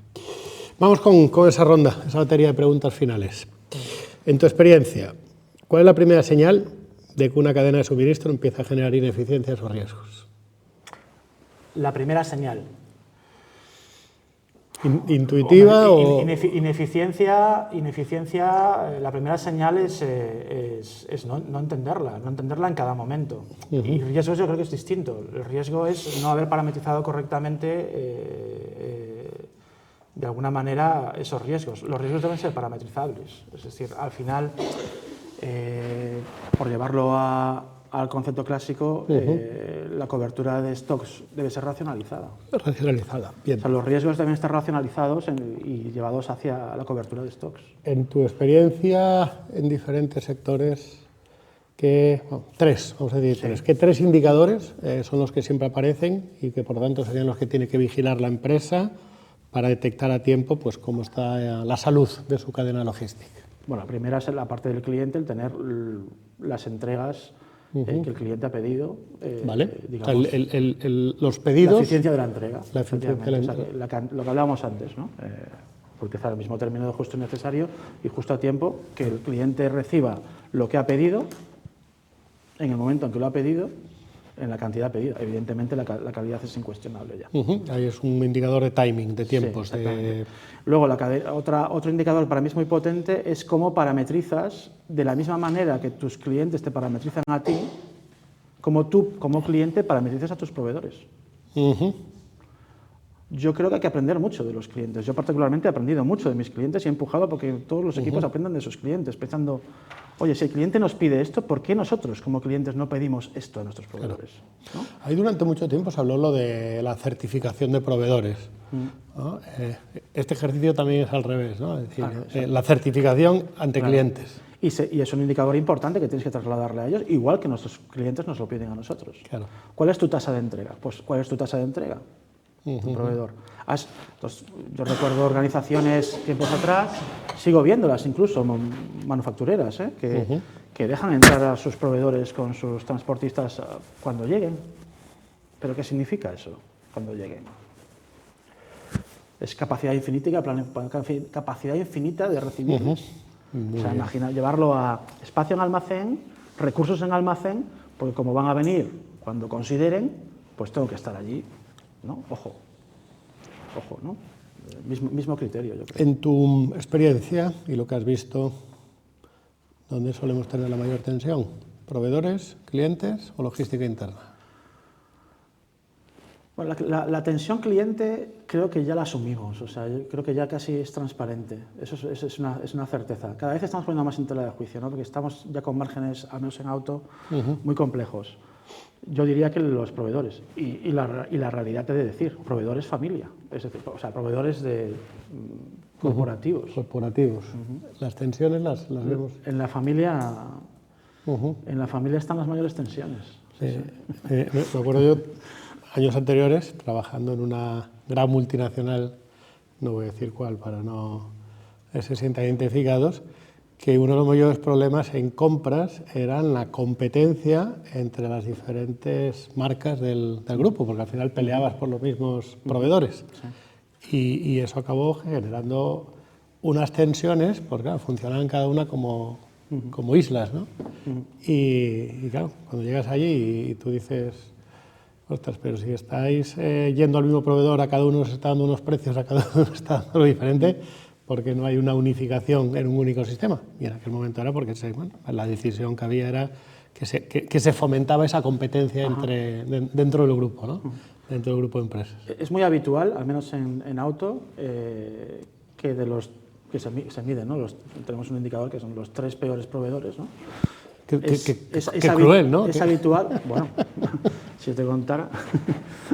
Speaker 1: Vamos con esa ronda, esa batería de preguntas finales. En tu experiencia, ¿cuál es la primera señal de que una cadena de suministro empieza a generar ineficiencias o riesgos?
Speaker 2: La primera señal.
Speaker 1: ¿Intuitiva o...?
Speaker 2: Ineficiencia, la primera señal es no entenderla en cada momento. Y riesgos yo creo que es distinto. El riesgo es no haber parametrizado correctamente, de alguna manera, esos riesgos. Los riesgos deben ser parametrizables. Es decir, al final, por llevarlo al concepto clásico, la cobertura de stocks debe ser racionalizada.
Speaker 1: Racionalizada, bien.
Speaker 2: O sea, los riesgos deben estar racionalizados y llevados hacia la cobertura de stocks.
Speaker 1: En tu experiencia en diferentes sectores, vamos a decir tres, ¿qué 3 indicadores son los que siempre aparecen y que por tanto serían los que tiene que vigilar la empresa para detectar a tiempo pues, cómo está la salud de su cadena logística?
Speaker 2: Bueno, la primera es la parte del cliente, el tener las entregas que el cliente ha pedido.
Speaker 1: Vale.
Speaker 2: Digamos,
Speaker 1: los pedidos.
Speaker 2: La eficiencia de la entrega.
Speaker 1: La eficiencia de la entrega.
Speaker 2: O sea, lo que hablábamos antes, ¿no? Utilizar el mismo término de justo y necesario y justo a tiempo, que el cliente reciba lo que ha pedido en el momento en que lo ha pedido, en la cantidad pedida. Evidentemente la calidad es incuestionable ya.
Speaker 1: Ahí es un indicador de timing, de tiempos.
Speaker 2: Sí, luego, otro indicador para mí es muy potente, es cómo parametrizas, de la misma manera que tus clientes te parametrizan a ti, como tú, como cliente, parametrizas a tus proveedores. Yo creo que hay que aprender mucho de los clientes. Yo particularmente he aprendido mucho de mis clientes y he empujado porque todos los equipos aprendan de sus clientes, pensando, oye, si el cliente nos pide esto, ¿por qué nosotros como clientes no pedimos esto a nuestros proveedores?
Speaker 1: Claro. ¿No? Ahí durante mucho tiempo se habló lo de la certificación de proveedores. ¿No? Este ejercicio también es al revés, ¿no? Es decir, la certificación ante clientes.
Speaker 2: Y es un indicador importante que tienes que trasladarle a ellos, igual que nuestros clientes nos lo piden a nosotros.
Speaker 1: Claro.
Speaker 2: ¿Cuál es tu tasa de entrega? Pues, ¿cuál es tu tasa de entrega? Tu proveedor. Entonces, yo recuerdo organizaciones tiempos atrás, sigo viéndolas incluso, manufactureras, que dejan entrar a sus proveedores con sus transportistas cuando lleguen. ¿Pero qué significa eso, cuando lleguen? Es capacidad infinita de recibirlos. O sea, imagina llevarlo a espacio en almacén, recursos en almacén, porque como van a venir cuando consideren, pues tengo que estar allí. ¿No? Ojo, ¿no? Mismo criterio, yo creo.
Speaker 1: En tu experiencia y lo que has visto, ¿dónde solemos tener la mayor tensión? ¿Proveedores, clientes o logística interna?
Speaker 2: Bueno, la tensión cliente creo que ya la asumimos, o sea, yo creo que ya casi es transparente, eso es una certeza. Cada vez estamos poniendo más en tela de juicio, ¿no? Porque estamos ya con márgenes, al menos en auto, muy complejos. Yo diría que los proveedores, y la realidad te he de decir, proveedores familia, es decir, o sea, proveedores corporativos.
Speaker 1: Corporativos. Las tensiones las vemos.
Speaker 2: En la familia están las mayores tensiones.
Speaker 1: Me acuerdo yo, años anteriores, trabajando en una gran multinacional, no voy a decir cuál para no se sientan identificados, que uno de los mayores problemas en compras eran la competencia entre las diferentes marcas del grupo, porque al final peleabas por los mismos proveedores. Y eso acabó generando unas tensiones, porque claro, funcionaban cada una como islas, ¿no? Y claro, cuando llegas allí y tú dices, ostras, pero si estáis yendo al mismo proveedor, a cada uno os está dando unos precios, a cada uno os está dando lo diferente, porque no hay una unificación en un único sistema. Y en aquel momento era porque la decisión que había era que se fomentaba esa competencia dentro del grupo, ¿no? Dentro del grupo de empresas.
Speaker 2: Es muy habitual, al menos en auto, que de los que se miden, ¿no? Tenemos un indicador que son los 3 peores proveedores, ¿no?
Speaker 1: Qué cruel, ¿no?
Speaker 2: Es habitual, bueno, si te contara,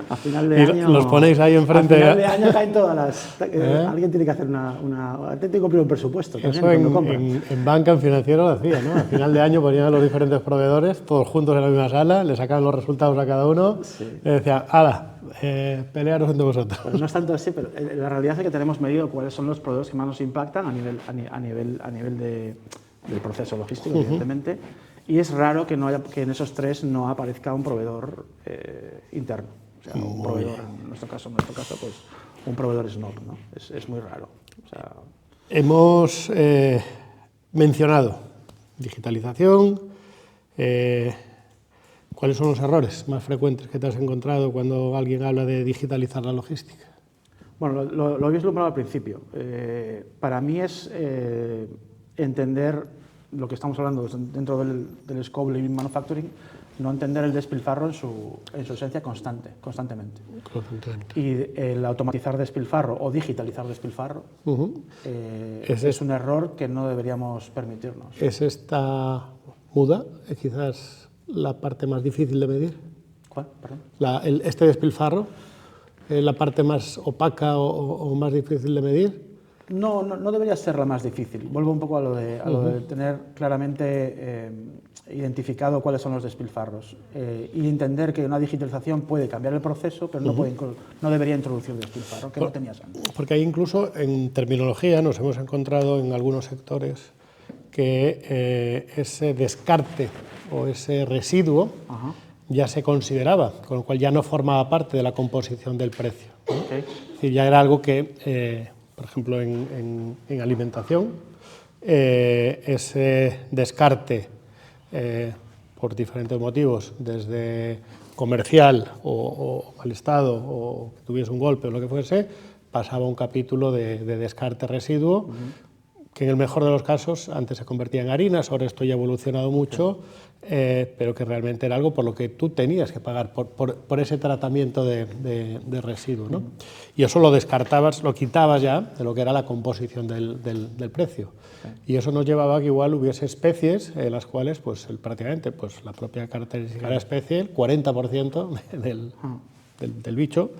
Speaker 2: a final de año...
Speaker 1: Los ponéis ahí enfrente.
Speaker 2: A final de año caen todas las... Alguien tiene que hacer tiene que cumplir un presupuesto.
Speaker 1: Eso en banca, en financiero lo hacía, ¿no? A final de año ponían a los diferentes proveedores, todos juntos en la misma sala, le sacaban los resultados a cada uno, y decían, ¡hala! Pelearos entre vosotros.
Speaker 2: Pues no es tanto así, pero la realidad es que tenemos medido cuáles son los proveedores que más nos impactan a nivel del proceso logístico, evidentemente, y es raro que en esos 3 no aparezca un proveedor interno, o sea, un proveedor, en nuestro caso, pues un proveedor snob, ¿no? Es muy raro. O sea,
Speaker 1: hemos mencionado digitalización. ¿Cuáles son los errores más frecuentes que te has encontrado cuando alguien habla de digitalizar la logística?
Speaker 2: Bueno, lo habéis nombrado al principio. Para mí es entender lo que estamos hablando dentro del scope Lean Manufacturing, no entender el despilfarro en su esencia constantemente. Y el automatizar despilfarro o digitalizar despilfarro es un error que no deberíamos permitirnos.
Speaker 1: ¿Es esta muda quizás la parte más difícil de medir?
Speaker 2: ¿Cuál? Perdón.
Speaker 1: Este despilfarro, ¿la parte más opaca o más difícil de medir?
Speaker 2: No debería ser la más difícil. Vuelvo un poco a lo de tener claramente identificado cuáles son los despilfarros y entender que una digitalización puede cambiar el proceso, pero no debería introducir despilfarro, que no tenías antes.
Speaker 1: Porque ahí incluso en terminología nos hemos encontrado en algunos sectores que ese descarte o ese residuo ya se consideraba, con lo cual ya no formaba parte de la composición del precio, ¿no? Es decir, ya era algo que, por ejemplo, en alimentación, ese descarte, por diferentes motivos, desde comercial o mal estado o que tuviese un golpe o lo que fuese, pasaba a un capítulo de descarte residuo, que en el mejor de los casos antes se convertía en harinas, ahora esto ya ha evolucionado mucho, pero que realmente era algo por lo que tú tenías que pagar por ese tratamiento de residuo, ¿no? Y eso lo descartabas, lo quitabas ya de lo que era la composición del precio. Y eso nos llevaba a que igual hubiese especies en las cuales prácticamente la propia característica de la especie, el 40% del bicho,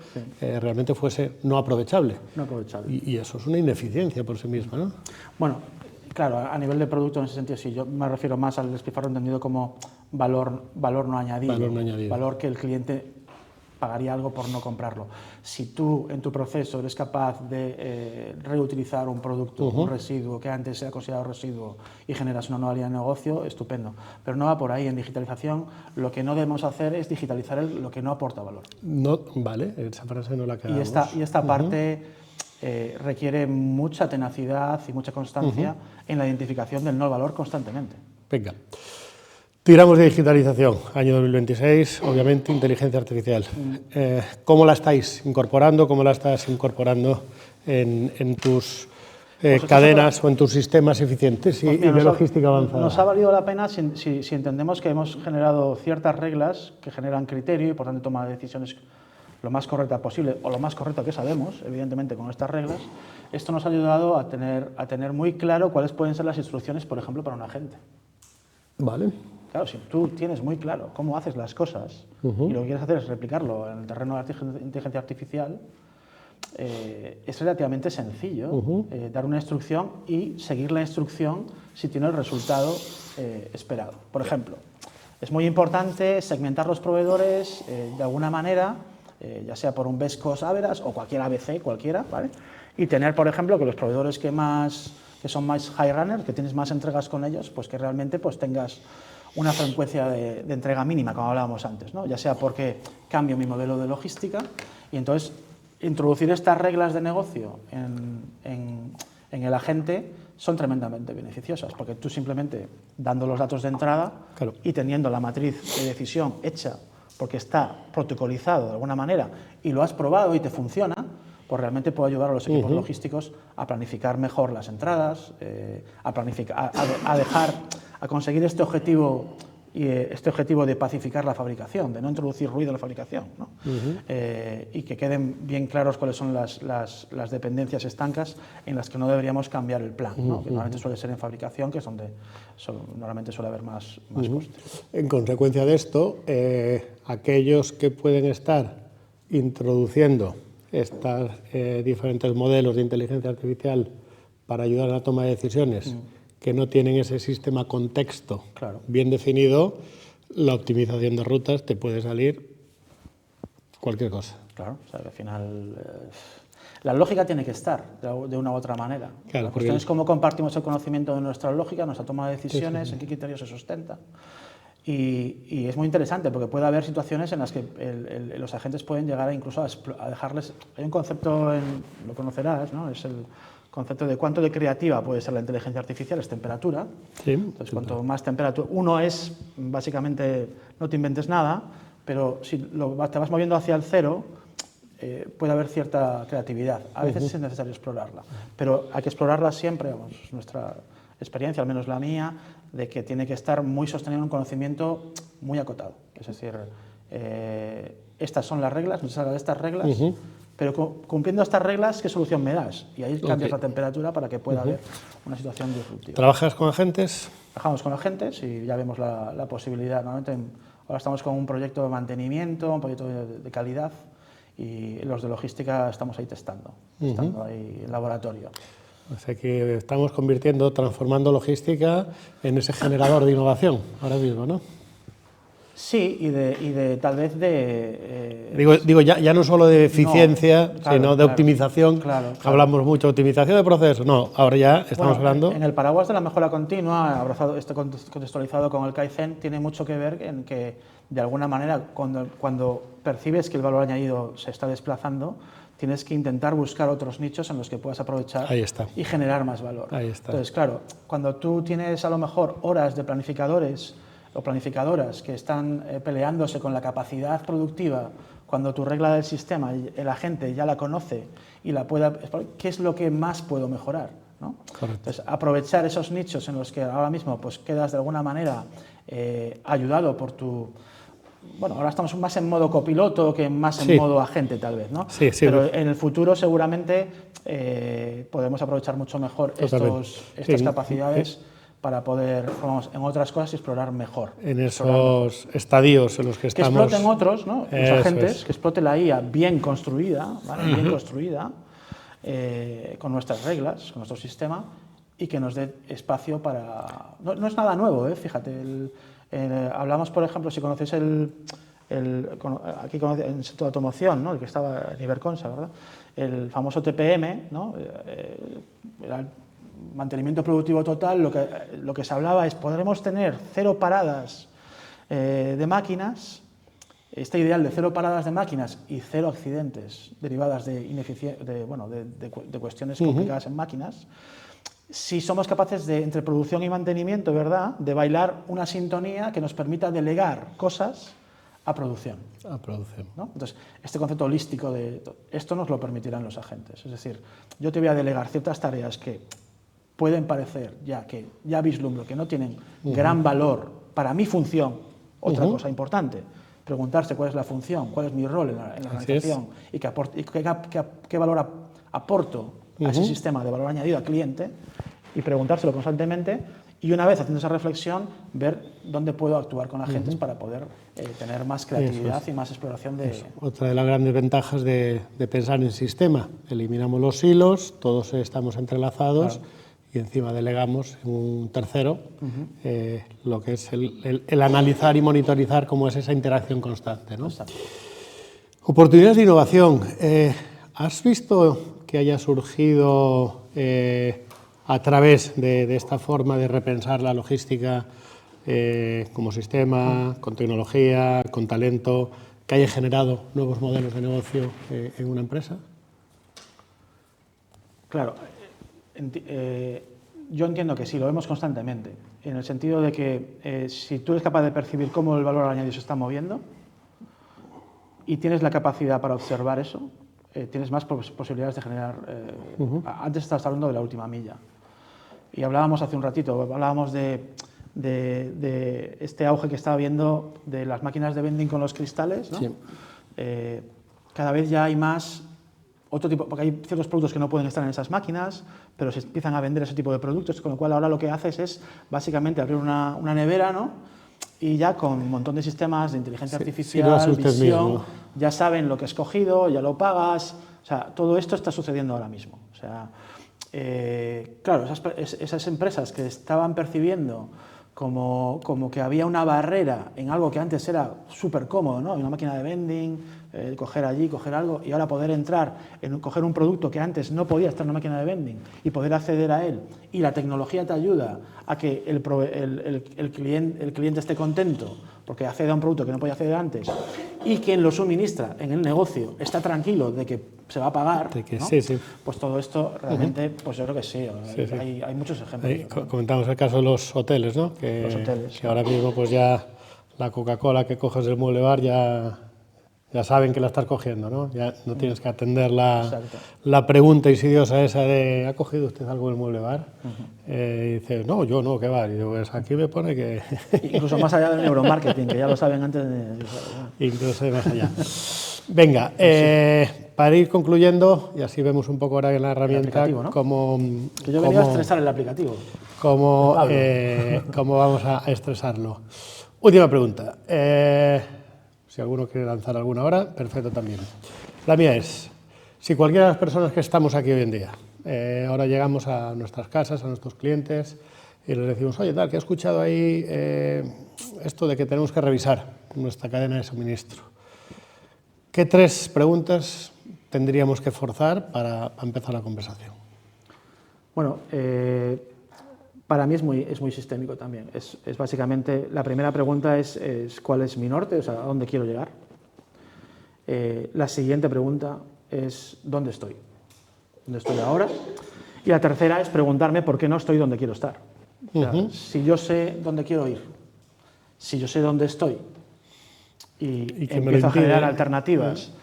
Speaker 1: realmente fuese no aprovechable.
Speaker 2: No aprovechable.
Speaker 1: Y eso es una ineficiencia por sí misma, ¿no?
Speaker 2: Bueno, claro, a nivel de producto en ese sentido sí, yo me refiero más al despilfarro entendido como valor no añadido.
Speaker 1: Valor no añadido.
Speaker 2: Valor que el cliente pagaría algo por no comprarlo. Si tú en tu proceso eres capaz de reutilizar un producto, un residuo que antes era considerado residuo y generas una nueva línea de negocio, estupendo. Pero no va por ahí. En digitalización lo que no debemos hacer es digitalizar lo que no aporta valor.
Speaker 1: No, vale, esa frase no la quedamos.
Speaker 2: Y esta parte requiere mucha tenacidad y mucha constancia en la identificación del no valor constantemente.
Speaker 1: Venga. Tiramos de digitalización, año 2026, obviamente inteligencia artificial. ¿Cómo la estáis incorporando? ¿Cómo la estás incorporando en tus cadenas o en tus sistemas eficientes y de logística avanzada?
Speaker 2: Nos ha valido la pena si entendemos que hemos generado ciertas reglas que generan criterio y por tanto toma de decisiones lo más correcta posible o lo más correcto que sabemos, evidentemente con estas reglas. Esto nos ha ayudado a tener muy claro cuáles pueden ser las instrucciones, por ejemplo, para un agente.
Speaker 1: Vale.
Speaker 2: Claro, si tú tienes muy claro cómo haces las cosas y lo que quieres hacer es replicarlo en el terreno de la inteligencia artificial, es relativamente sencillo dar una instrucción y seguir la instrucción si tiene el resultado esperado. Por ejemplo, es muy importante segmentar los proveedores de alguna manera, ya sea por un best cost average o cualquier ABC, cualquiera, ¿vale? Y tener, por ejemplo, que los proveedores que son más high runner, que tienes más entregas con ellos, pues que realmente pues tengas una frecuencia de entrega mínima, como hablábamos antes, ¿no? Ya sea porque cambio mi modelo de logística y entonces introducir estas reglas de negocio en el agente son tremendamente beneficiosas, porque tú simplemente dando los datos de entrada y teniendo la matriz de decisión hecha porque está protocolizado de alguna manera y lo has probado y te funciona, pues realmente puede ayudar a los equipos logísticos a planificar mejor las entradas, a conseguir este objetivo de pacificar la fabricación, de no introducir ruido en la fabricación, ¿no? Y que queden bien claros cuáles son las dependencias estancas en las que no deberíamos cambiar el plan, ¿no? Que normalmente suele ser en fabricación, que es donde normalmente suele haber más costes.
Speaker 1: En consecuencia de esto, aquellos que pueden estar introduciendo estos diferentes modelos de inteligencia artificial para ayudar a la toma de decisiones, que no tienen ese sistema contexto bien definido, la optimización de rutas te puede salir cualquier cosa.
Speaker 2: Claro, o sea, que al final la lógica tiene que estar de una u otra manera.
Speaker 1: Claro,
Speaker 2: la cuestión es cómo compartimos el conocimiento de nuestra lógica, nuestra toma de decisiones, en qué criterios se sustenta. Y es muy interesante porque puede haber situaciones en las que los agentes pueden llegar incluso a dejarles... Hay un concepto, lo conocerás, ¿no? Es el concepto de cuánto de creativa puede ser la inteligencia artificial, es temperatura.
Speaker 1: Sí,
Speaker 2: entonces, cuanto más temperatura... Uno es, básicamente, no te inventes nada, pero si te vas moviendo hacia el cero, puede haber cierta creatividad. A veces es necesario explorarla, pero hay que explorarla siempre, vamos, nuestra experiencia, al menos la mía, de que tiene que estar muy sostenido en un conocimiento muy acotado. Es decir, estas son las reglas, no se salga de estas reglas, pero cumpliendo estas reglas, ¿qué solución me das? Y ahí cambias la temperatura para que pueda haber una situación disruptiva.
Speaker 1: ¿Trabajas con agentes?
Speaker 2: Trabajamos con agentes y ya vemos la posibilidad. Normalmente ahora estamos con un proyecto de mantenimiento, un proyecto de calidad, y los de logística estamos ahí testando ahí en laboratorio.
Speaker 1: O sea que estamos transformando logística en ese generador de innovación ahora mismo, ¿no?
Speaker 2: Sí, y de tal vez de...
Speaker 1: Digo ya no solo de eficiencia, sino de optimización.
Speaker 2: Claro.
Speaker 1: Hablamos mucho de optimización de procesos. No, ahora ya estamos hablando...
Speaker 2: En el paraguas de la mejora continua, contextualizado con el Kaizen, tiene mucho que ver en que, de alguna manera, cuando percibes que el valor añadido se está desplazando, tienes que intentar buscar otros nichos en los que puedas aprovechar y generar más valor.
Speaker 1: Ahí está.
Speaker 2: Entonces, claro, cuando tú tienes a lo mejor horas de planificadores o planificadoras que están peleándose con la capacidad productiva, cuando tu regla del sistema, el agente ya la conoce y la puede... ¿Qué es lo que más puedo mejorar? ¿No? Entonces, aprovechar esos nichos en los que ahora mismo pues, quedas de alguna manera ayudado por tu... Bueno, ahora estamos más en modo copiloto que más en modo agente, tal vez, ¿no?
Speaker 1: Sí.
Speaker 2: Pero en el futuro seguramente podemos aprovechar mucho mejor estas capacidades para poder, vamos, en otras cosas, explorar mejor.
Speaker 1: En esos estadios en los que estamos...
Speaker 2: Que exploten otros, ¿no? Los agentes, que explote la IA bien construida, ¿vale? Bien construida, con nuestras reglas, con nuestro sistema, y que nos dé espacio para... No es nada nuevo, fíjate. Hablamos, por ejemplo, si conocéis aquí en el sector de automoción, ¿no? El que estaba en Iberconsa, ¿verdad? El famoso TPM, ¿no? Era el mantenimiento productivo total. Lo que se hablaba es podremos tener 0 paradas de máquinas, este ideal de 0 paradas de máquinas y 0 accidentes derivadas de cuestiones complicadas en máquinas, si somos capaces de, entre producción y mantenimiento, ¿verdad?, de bailar una sintonía que nos permita delegar cosas a producción. ¿No? Entonces, este concepto holístico de esto nos lo permitirán los agentes. Es decir, yo te voy a delegar ciertas tareas que pueden parecer que ya vislumbro que no tienen gran valor para mi función. Otra cosa importante, preguntarse cuál es la función, cuál es mi rol en la organización y qué valor aporto a ese sistema de valor añadido al cliente, y preguntárselo constantemente, Y una vez haciendo esa reflexión, ver dónde puedo actuar con agentes para poder tener más creatividad y más exploración de...
Speaker 1: Otra de las grandes ventajas de pensar en sistema. Eliminamos los hilos, todos estamos entrelazados, claro, y encima delegamos en un tercero lo que es el analizar y monitorizar cómo es esa interacción constante, ¿no? Oportunidades de innovación. ¿Has visto que haya surgido a través de esta forma de repensar la logística como sistema, con tecnología, con talento, que haya generado nuevos modelos de negocio en una empresa?
Speaker 2: Claro, yo entiendo que sí, lo vemos constantemente, en el sentido de que si tú eres capaz de percibir cómo el valor añadido se está moviendo y tienes la capacidad para observar eso, tienes más posibilidades de generar... Antes estabas hablando de la última milla. Y hablábamos hace un ratito, hablábamos de este auge que estaba viendo de las máquinas de vending con los cristales, ¿no? Sí. Cada vez ya hay más otro tipo, porque hay ciertos productos que no pueden estar en esas máquinas, pero se empiezan a vender ese tipo de productos, con lo cual ahora lo que haces es básicamente abrir una nevera, ¿no? Y ya con un montón de sistemas de inteligencia artificial, visión, ya saben lo que has cogido, ya lo pagas, o sea, todo esto está sucediendo ahora mismo. O sea, claro, esas empresas que estaban percibiendo como que había una barrera en algo que antes era súper cómodo, ¿no? Una máquina de vending, coger allí, coger algo, y ahora poder entrar en coger un producto que antes no podía estar en una máquina de vending y poder acceder a él, y la tecnología te ayuda a que el cliente esté contento porque accede a un producto que no podía acceder antes, y quien lo suministra en el negocio está tranquilo de que se va a pagar, ¿no? Sí, sí. Pues todo esto realmente, pues yo creo que sí, hay muchos ejemplos.
Speaker 1: Comentamos el caso de los hoteles, ¿no?
Speaker 2: Los hoteles.
Speaker 1: Que ahora mismo pues ya la Coca-Cola que coges del mueble bar ya saben que la estás cogiendo, ¿no? Ya no tienes que atender la pregunta insidiosa esa de ¿ha cogido usted algo del mueble bar? Y dices, no, yo no, ¿qué va? Y digo, pues aquí me pone que...
Speaker 2: Incluso más allá del neuromarketing, que ya lo saben antes de...
Speaker 1: Incluso más allá. Venga, para ir concluyendo, y así vemos un poco ahora en la herramienta, ¿no?
Speaker 2: Que yo venía a estresar el aplicativo.
Speaker 1: Cómo vamos a estresarlo. Última pregunta. Si alguno quiere lanzar alguna ahora, perfecto también. La mía es, si cualquiera de las personas que estamos aquí hoy en día, ahora llegamos a nuestras casas, a nuestros clientes, y les decimos, oye, tal, que he escuchado ahí esto de que tenemos que revisar nuestra cadena de suministro. ¿Qué 3 preguntas tendríamos que forzar para empezar la conversación?
Speaker 2: Bueno, para mí es muy sistémico también. Es básicamente, la primera pregunta es ¿cuál es mi norte? O sea, ¿a dónde quiero llegar? La siguiente pregunta es ¿dónde estoy? ¿Dónde estoy ahora? Y la tercera es preguntarme por qué no estoy donde quiero estar. O sea, si yo sé dónde quiero ir, si yo sé dónde estoy y empiezo a generar alternativas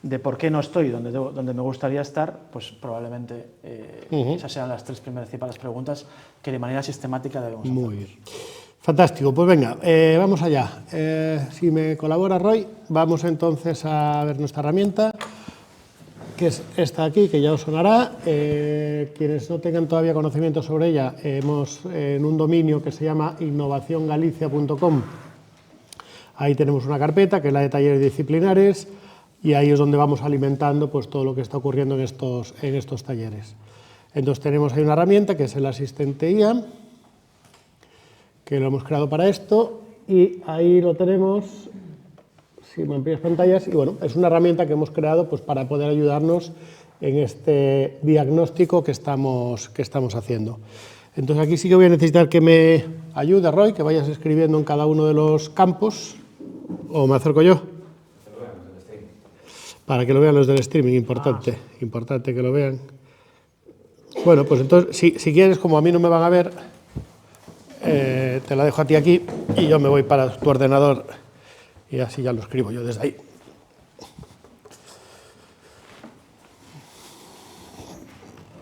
Speaker 2: de por qué no estoy donde me gustaría estar, pues probablemente esas sean las 3 principales preguntas que de manera sistemática debemos hacer.
Speaker 1: Muy bien. Fantástico, pues venga, vamos allá. Si me colabora Roy, vamos entonces a ver nuestra herramienta, que es esta aquí, que ya os sonará. Quienes no tengan todavía conocimiento sobre ella, hemos en un dominio que se llama innovaciongalicia.com. Ahí tenemos una carpeta que es la de talleres disciplinares, y ahí es donde vamos alimentando pues, todo lo que está ocurriendo en estos talleres. Entonces tenemos ahí una herramienta que es el asistente IA, que lo hemos creado para esto, y ahí lo tenemos, si me amplías pantallas, y bueno, es una herramienta que hemos creado pues, para poder ayudarnos en este diagnóstico que estamos haciendo. Entonces aquí sí que voy a necesitar que me ayude, Roy, que vayas escribiendo en cada uno de los campos, o me acerco yo. Para que lo vean los del streaming, importante que lo vean. Bueno, pues entonces, si quieres, como a mí no me van a ver, te la dejo a ti aquí y yo me voy para tu ordenador y así ya lo escribo yo desde ahí.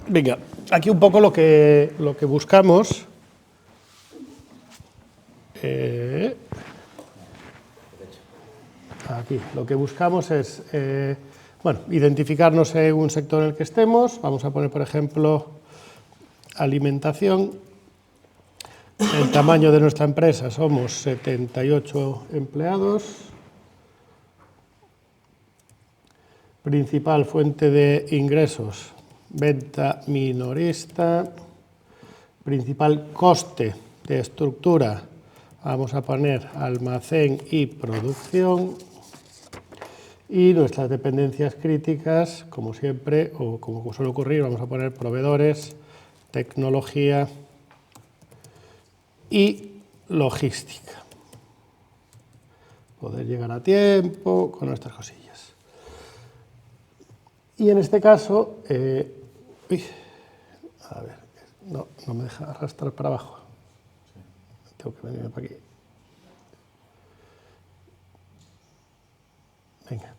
Speaker 1: Venga, aquí un poco lo que buscamos. Aquí lo que buscamos es identificarnos en un sector en el que estemos. Vamos a poner, por ejemplo, alimentación. el tamaño de nuestra empresa, somos 78 empleados. Principal fuente de ingresos, venta minorista. Principal coste de estructura, vamos a poner almacén y producción. Y nuestras dependencias críticas, como siempre, o como suele ocurrir, vamos a poner proveedores, tecnología y logística. Poder llegar a tiempo con nuestras cosillas. Y en este caso, a ver, no me deja arrastrar para abajo. Tengo que venirme para aquí. Venga.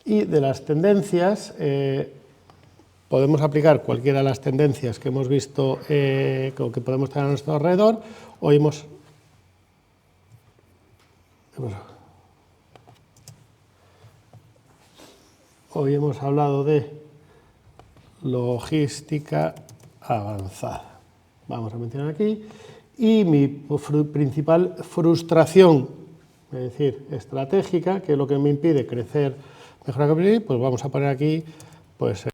Speaker 1: Y de las tendencias, podemos aplicar cualquiera de las tendencias que hemos visto que podemos tener a nuestro alrededor. Hoy hemos hablado de logística avanzada. Vamos a mencionar aquí. Y mi principal frustración, es decir, estratégica, que es lo que me impide crecer, mejorar, pues vamos a poner aquí, pues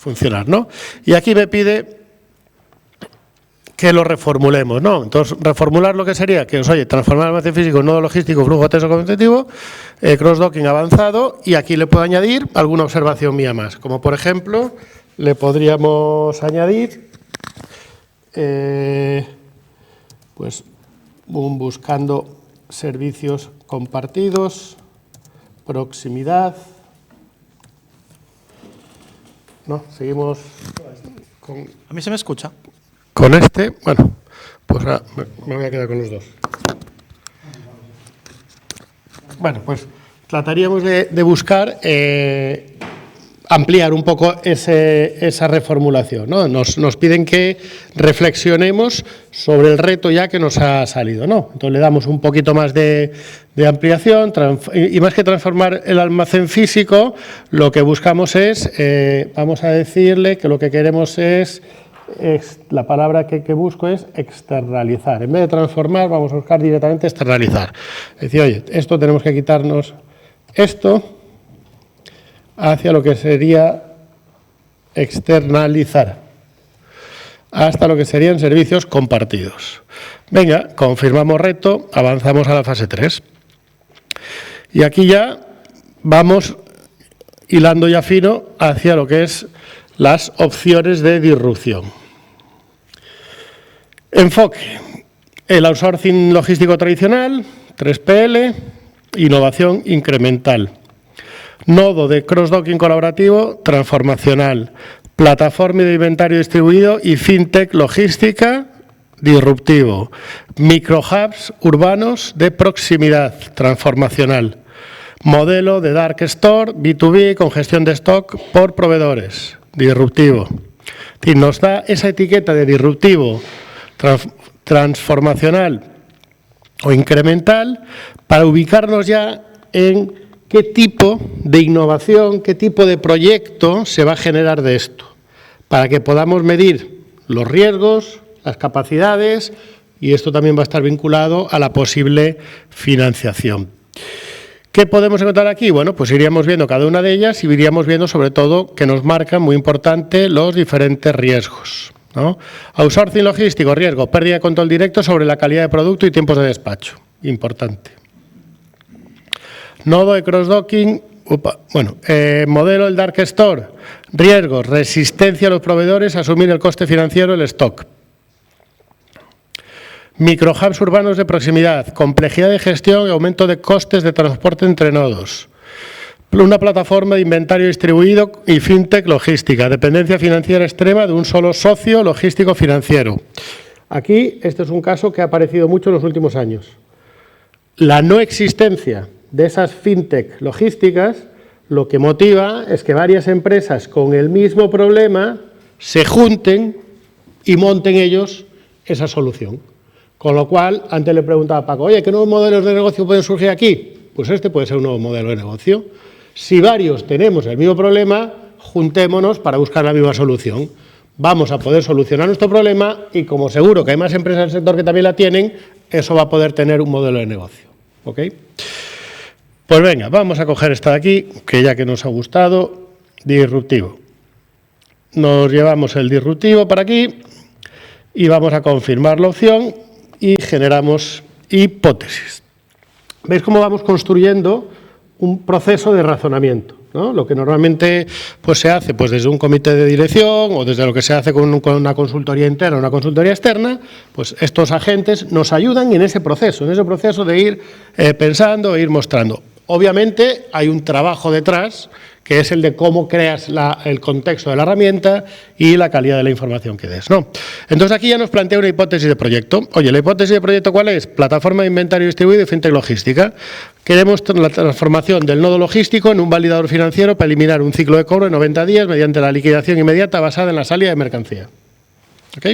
Speaker 1: funcionar, ¿no? Y aquí me pide que lo reformulemos, ¿no? Entonces, reformular lo que sería que, oye, transformar el almacén físico en nodo logístico, flujo texto competitivo, cross-docking avanzado, y aquí le puedo añadir alguna observación mía más, como por ejemplo, le podríamos añadir, pues, buscando servicios compartidos, proximidad, ¿no? Seguimos con...
Speaker 2: ¿A mí se me escucha?
Speaker 1: Con este, bueno, pues ahora me voy a quedar con los dos. Bueno, pues trataríamos de buscar ampliar un poco esa reformulación, ¿no? Nos piden que reflexionemos sobre el reto ya que nos ha salido, ¿no? Entonces le damos un poquito más de ampliación y más que transformar el almacén físico, lo que buscamos es, vamos a decirle que lo que queremos es la palabra que busco es externalizar. En vez de transformar, vamos a buscar directamente externalizar. Es decir, oye, esto tenemos que quitarnos esto hacia lo que sería externalizar, hasta lo que serían servicios compartidos. Venga, confirmamos reto, avanzamos a la fase 3. Y aquí ya vamos hilando ya fino hacia lo que es las opciones de disrupción. Enfoque. El outsourcing logístico tradicional, 3PL, innovación incremental. Nodo de cross-docking colaborativo, transformacional. Plataforma de inventario distribuido y fintech logística, disruptivo. Microhubs urbanos de proximidad, transformacional. Modelo de dark store, B2B, con gestión de stock por proveedores, disruptivo. Y nos da esa etiqueta de disruptivo, transformacional o incremental para ubicarnos ya en qué tipo de innovación, qué tipo de proyecto se va a generar de esto, para que podamos medir los riesgos, las capacidades, y esto también va a estar vinculado a la posible financiación. ¿Qué podemos encontrar aquí? Bueno, pues iríamos viendo cada una de ellas y iríamos viendo sobre todo que nos marcan, muy importante, los diferentes riesgos, ¿no? Outsourcing logístico, riesgo, pérdida de control directo sobre la calidad de producto y tiempos de despacho, importante. Nodo de cross-docking, modelo del dark store, riesgos, resistencia a los proveedores a asumir el coste financiero del stock. Microhubs urbanos de proximidad, complejidad de gestión y aumento de costes de transporte entre nodos. Una plataforma de inventario distribuido y fintech logística, dependencia financiera extrema de un solo socio logístico financiero. Aquí, este es un caso que ha aparecido mucho en los últimos años. La no existencia de esas fintech logísticas lo que motiva es que varias empresas con el mismo problema se junten y monten ellos esa solución. Con lo cual, antes le preguntaba a Paco, oye, ¿qué nuevos modelos de negocio pueden surgir aquí? Pues este puede ser un nuevo modelo de negocio. Si varios tenemos el mismo problema, juntémonos para buscar la misma solución. Vamos a poder solucionar nuestro problema y como seguro que hay más empresas del sector que también la tienen, eso va a poder tener un modelo de negocio. ¿Ok? Pues venga, vamos a coger esta de aquí, que ya que nos ha gustado, disruptivo. Nos llevamos el disruptivo para aquí y vamos a confirmar la opción y generamos hipótesis. ¿Veis cómo vamos construyendo un proceso de razonamiento, ¿no? Lo que normalmente pues, se hace pues, desde un comité de dirección o desde lo que se hace con una consultoría interna o una consultoría externa, pues estos agentes nos ayudan en ese proceso de ir pensando e ir mostrando. Obviamente hay un trabajo detrás que es el de cómo creas el contexto de la herramienta y la calidad de la información que des, ¿no? Entonces aquí ya nos plantea una hipótesis de proyecto. Oye, ¿la hipótesis de proyecto cuál es? Plataforma de inventario distribuido y fintech logística. Queremos la transformación del nodo logístico en un validador financiero para eliminar un ciclo de cobro de 90 días mediante la liquidación inmediata basada en la salida de mercancía. ¿Ok?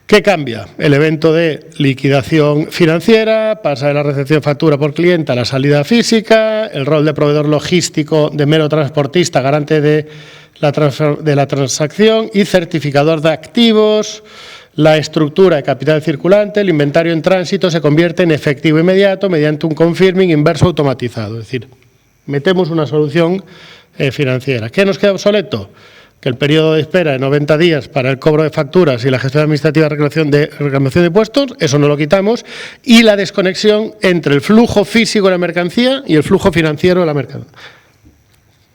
Speaker 1: ¿Qué cambia? El evento de liquidación financiera, pasa de la recepción de factura por cliente a la salida física, el rol de proveedor logístico de mero transportista, garante de la transacción y certificador de activos, la estructura de capital circulante, el inventario en tránsito se convierte en efectivo inmediato mediante un confirming inverso automatizado. Es decir, metemos una solución financiera. ¿Qué nos queda obsoleto? que el periodo de espera de 90 días para el cobro de facturas y la gestión administrativa de reclamación de impuestos, eso no lo quitamos, y la desconexión entre el flujo físico de la mercancía y el flujo financiero de la mercancía.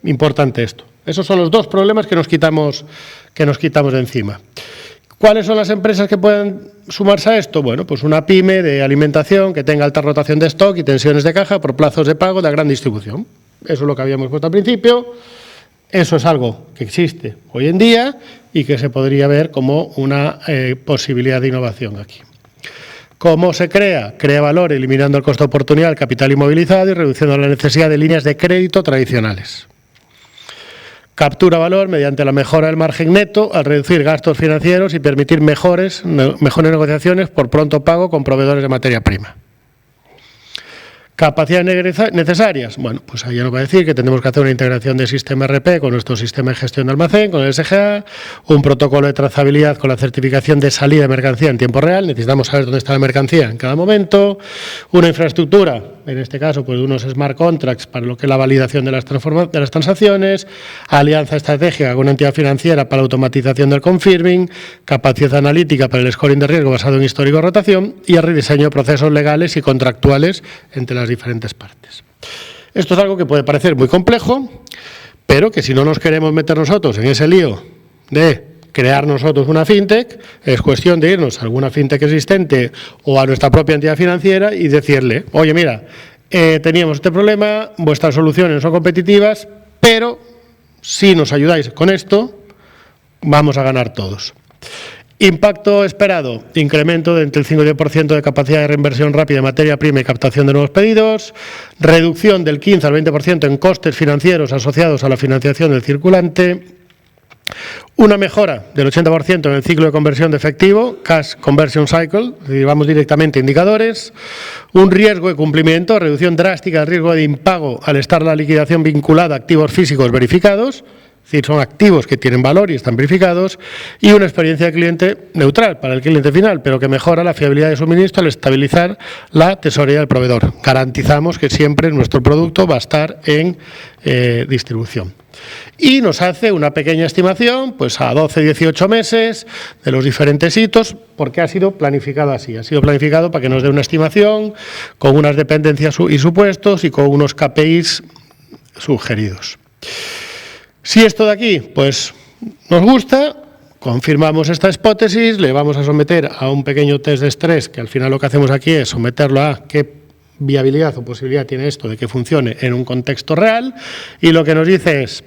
Speaker 1: Importante esto. Esos son los dos problemas que nos quitamos de encima. ¿Cuáles son las empresas que pueden sumarse a esto? Bueno, pues una pyme de alimentación que tenga alta rotación de stock y tensiones de caja por plazos de pago de gran distribución. Eso es lo que habíamos puesto al principio. Eso es algo que existe hoy en día y que se podría ver como una posibilidad de innovación aquí. ¿Cómo se crea? Crea valor eliminando el costo de oportunidad del capital inmovilizado y reduciendo la necesidad de líneas de crédito tradicionales. Captura valor mediante la mejora del margen neto al reducir gastos financieros y permitir mejores negociaciones por pronto pago con proveedores de materia prima. ¿Capacidades necesarias? Bueno, pues ahí ya nos va a decir que tenemos que hacer una integración de sistema RP con nuestro sistema de gestión de almacén, con el SGA, un protocolo de trazabilidad con la certificación de salida de mercancía en tiempo real, necesitamos saber dónde está la mercancía en cada momento, una infraestructura, en este caso pues unos smart contracts para lo que es la validación de las transacciones, alianza estratégica con una entidad financiera para la automatización del confirming, capacidad analítica para el scoring de riesgo basado en histórico de rotación y el rediseño de procesos legales y contractuales entre las diferentes partes. Esto es algo que puede parecer muy complejo, pero que si no nos queremos meter nosotros en ese lío de crear nosotros una fintech, es cuestión de irnos a alguna fintech existente o a nuestra propia entidad financiera y decirle, oye, mira, teníamos este problema, vuestras soluciones son competitivas, pero si nos ayudáis con esto, vamos a ganar todos. Impacto esperado, incremento de entre el 5 y el 10% de capacidad de reinversión rápida de materia prima y captación de nuevos pedidos, reducción del 15 al 20% en costes financieros asociados a la financiación del circulante, una mejora del 80% en el ciclo de conversión de efectivo, Cash Conversion Cycle, es decir, vamos directamente a indicadores, un riesgo de cumplimiento, reducción drástica del riesgo de impago al estar la liquidación vinculada a activos físicos verificados, es decir, son activos que tienen valor y están verificados, y una experiencia de cliente neutral para el cliente final, pero que mejora la fiabilidad de suministro al estabilizar la tesorería del proveedor. Garantizamos que siempre nuestro producto va a estar en distribución. Y nos hace una pequeña estimación, pues a 12-18 meses, de los diferentes hitos, porque ha sido planificado así. Ha sido planificado para que nos dé una estimación con unas dependencias y supuestos y con unos KPIs sugeridos. Si esto de aquí, pues, nos gusta, confirmamos esta hipótesis, le vamos a someter a un pequeño test de estrés, que al final lo que hacemos aquí es someterlo a qué viabilidad o posibilidad tiene esto de que funcione en un contexto real, y lo que nos dice es,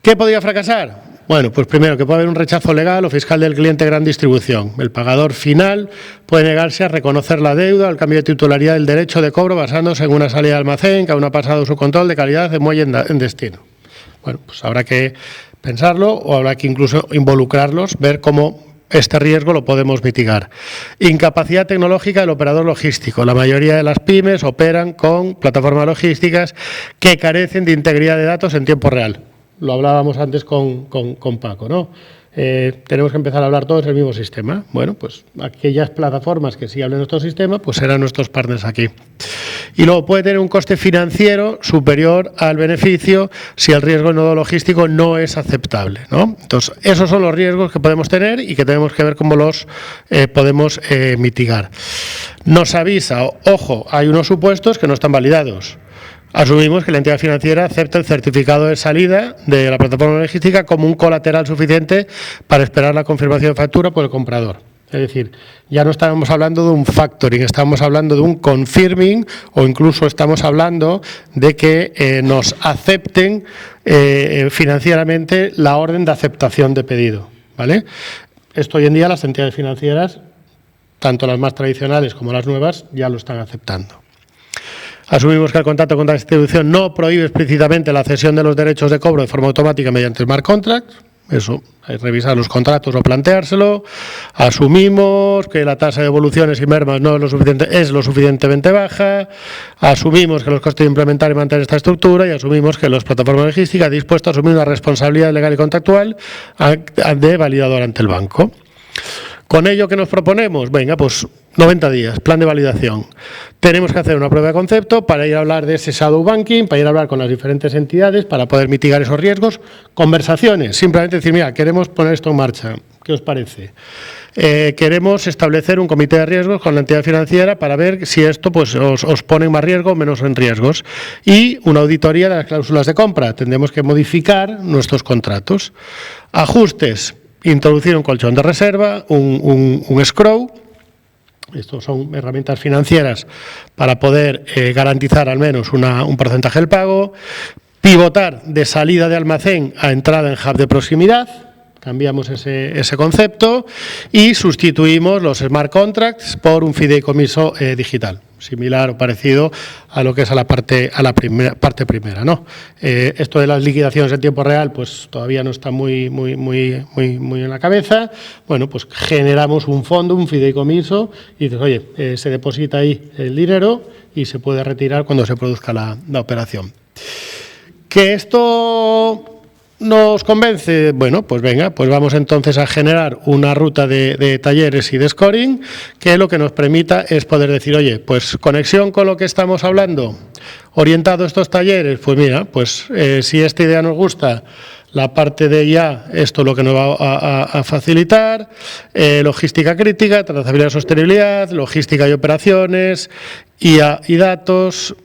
Speaker 1: ¿qué podría fracasar? Bueno, pues primero que puede haber un rechazo legal o fiscal del cliente de gran distribución. El pagador final puede negarse a reconocer la deuda o el cambio de titularidad del derecho de cobro basándose en una salida de almacén que aún no ha pasado su control de calidad de muelle en destino. Bueno, pues habrá que pensarlo o habrá que incluso involucrarlos, ver cómo este riesgo lo podemos mitigar. Incapacidad tecnológica del operador logístico. La mayoría de las pymes operan con plataformas logísticas que carecen de integridad de datos en tiempo real. Lo hablábamos antes con Paco, ¿no? Tenemos que empezar a hablar todos del mismo sistema. Bueno, pues aquellas plataformas que sí hablen nuestro sistema, pues serán nuestros partners aquí. Y luego puede tener un coste financiero superior al beneficio si el riesgo en nodo logístico no es aceptable, ¿no? Entonces, esos son los riesgos que podemos tener y que tenemos que ver cómo los podemos mitigar. Nos avisa, ojo, hay unos supuestos que no están validados. Asumimos que la entidad financiera acepta el certificado de salida de la plataforma logística como un colateral suficiente para esperar la confirmación de factura por el comprador. Es decir, ya no estamos hablando de un factoring, estamos hablando de un confirming o incluso estamos hablando de que nos acepten financieramente la orden de aceptación de pedido, ¿vale? Esto hoy en día las entidades financieras, tanto las más tradicionales como las nuevas, ya lo están aceptando. Asumimos que el contrato con la distribución no prohíbe explícitamente la cesión de los derechos de cobro de forma automática mediante smart contracts. Eso, hay que revisar los contratos o planteárselo. Asumimos que la tasa de devoluciones y mermas no es lo suficientemente baja. Asumimos que los costes de implementar y mantener esta estructura y asumimos que las plataformas logísticas dispuestas a asumir una responsabilidad legal y contractual de validador ante el banco. Con ello, ¿qué nos proponemos? Venga, pues 90 días, plan de validación. Tenemos que hacer una prueba de concepto para ir a hablar de ese shadow banking, para ir a hablar con las diferentes entidades, para poder mitigar esos riesgos. Conversaciones, simplemente decir, mira, queremos poner esto en marcha, ¿qué os parece? Queremos establecer un comité de riesgos con la entidad financiera para ver si esto pues, os pone más riesgo o menos en riesgos. Y una auditoría de las cláusulas de compra. Tendremos que modificar nuestros contratos. Ajustes, introducir un colchón de reserva, un escrow. Estos son herramientas financieras para poder garantizar al menos un porcentaje del pago. Pivotar de salida de almacén a entrada en hub de proximidad. Cambiamos ese concepto y sustituimos los smart contracts por un fideicomiso digital, similar o parecido a lo que es a la parte primera, ¿no? Esto de las liquidaciones en tiempo real, pues todavía no está muy en la cabeza. Bueno, pues generamos un fondo, un fideicomiso y dices, oye, se deposita ahí el dinero y se puede retirar cuando se produzca la operación. Que esto ¿nos convence? Bueno, pues venga, pues vamos entonces a generar una ruta de talleres y de scoring que lo que nos permita es poder decir, oye, pues conexión con lo que estamos hablando, orientado a estos talleres, pues mira, pues si esta idea nos gusta, la parte de IA, esto es lo que nos va a facilitar, logística crítica, trazabilidad y sostenibilidad, logística y operaciones, IA y datos,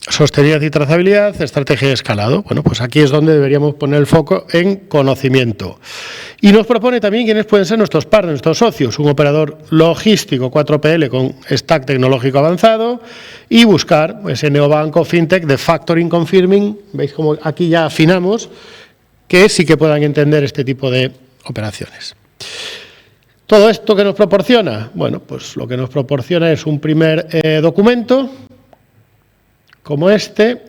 Speaker 1: sostenibilidad y trazabilidad, estrategia de escalado. Bueno, pues aquí es donde deberíamos poner el foco en conocimiento. Y nos propone también quiénes pueden ser nuestros partners, nuestros socios, un operador logístico 4PL con stack tecnológico avanzado y buscar ese neobanco fintech de factoring confirming. Veis como aquí ya afinamos que sí que puedan entender este tipo de operaciones. ¿Todo esto que nos proporciona? Bueno, pues lo que nos proporciona es un primer documento como este,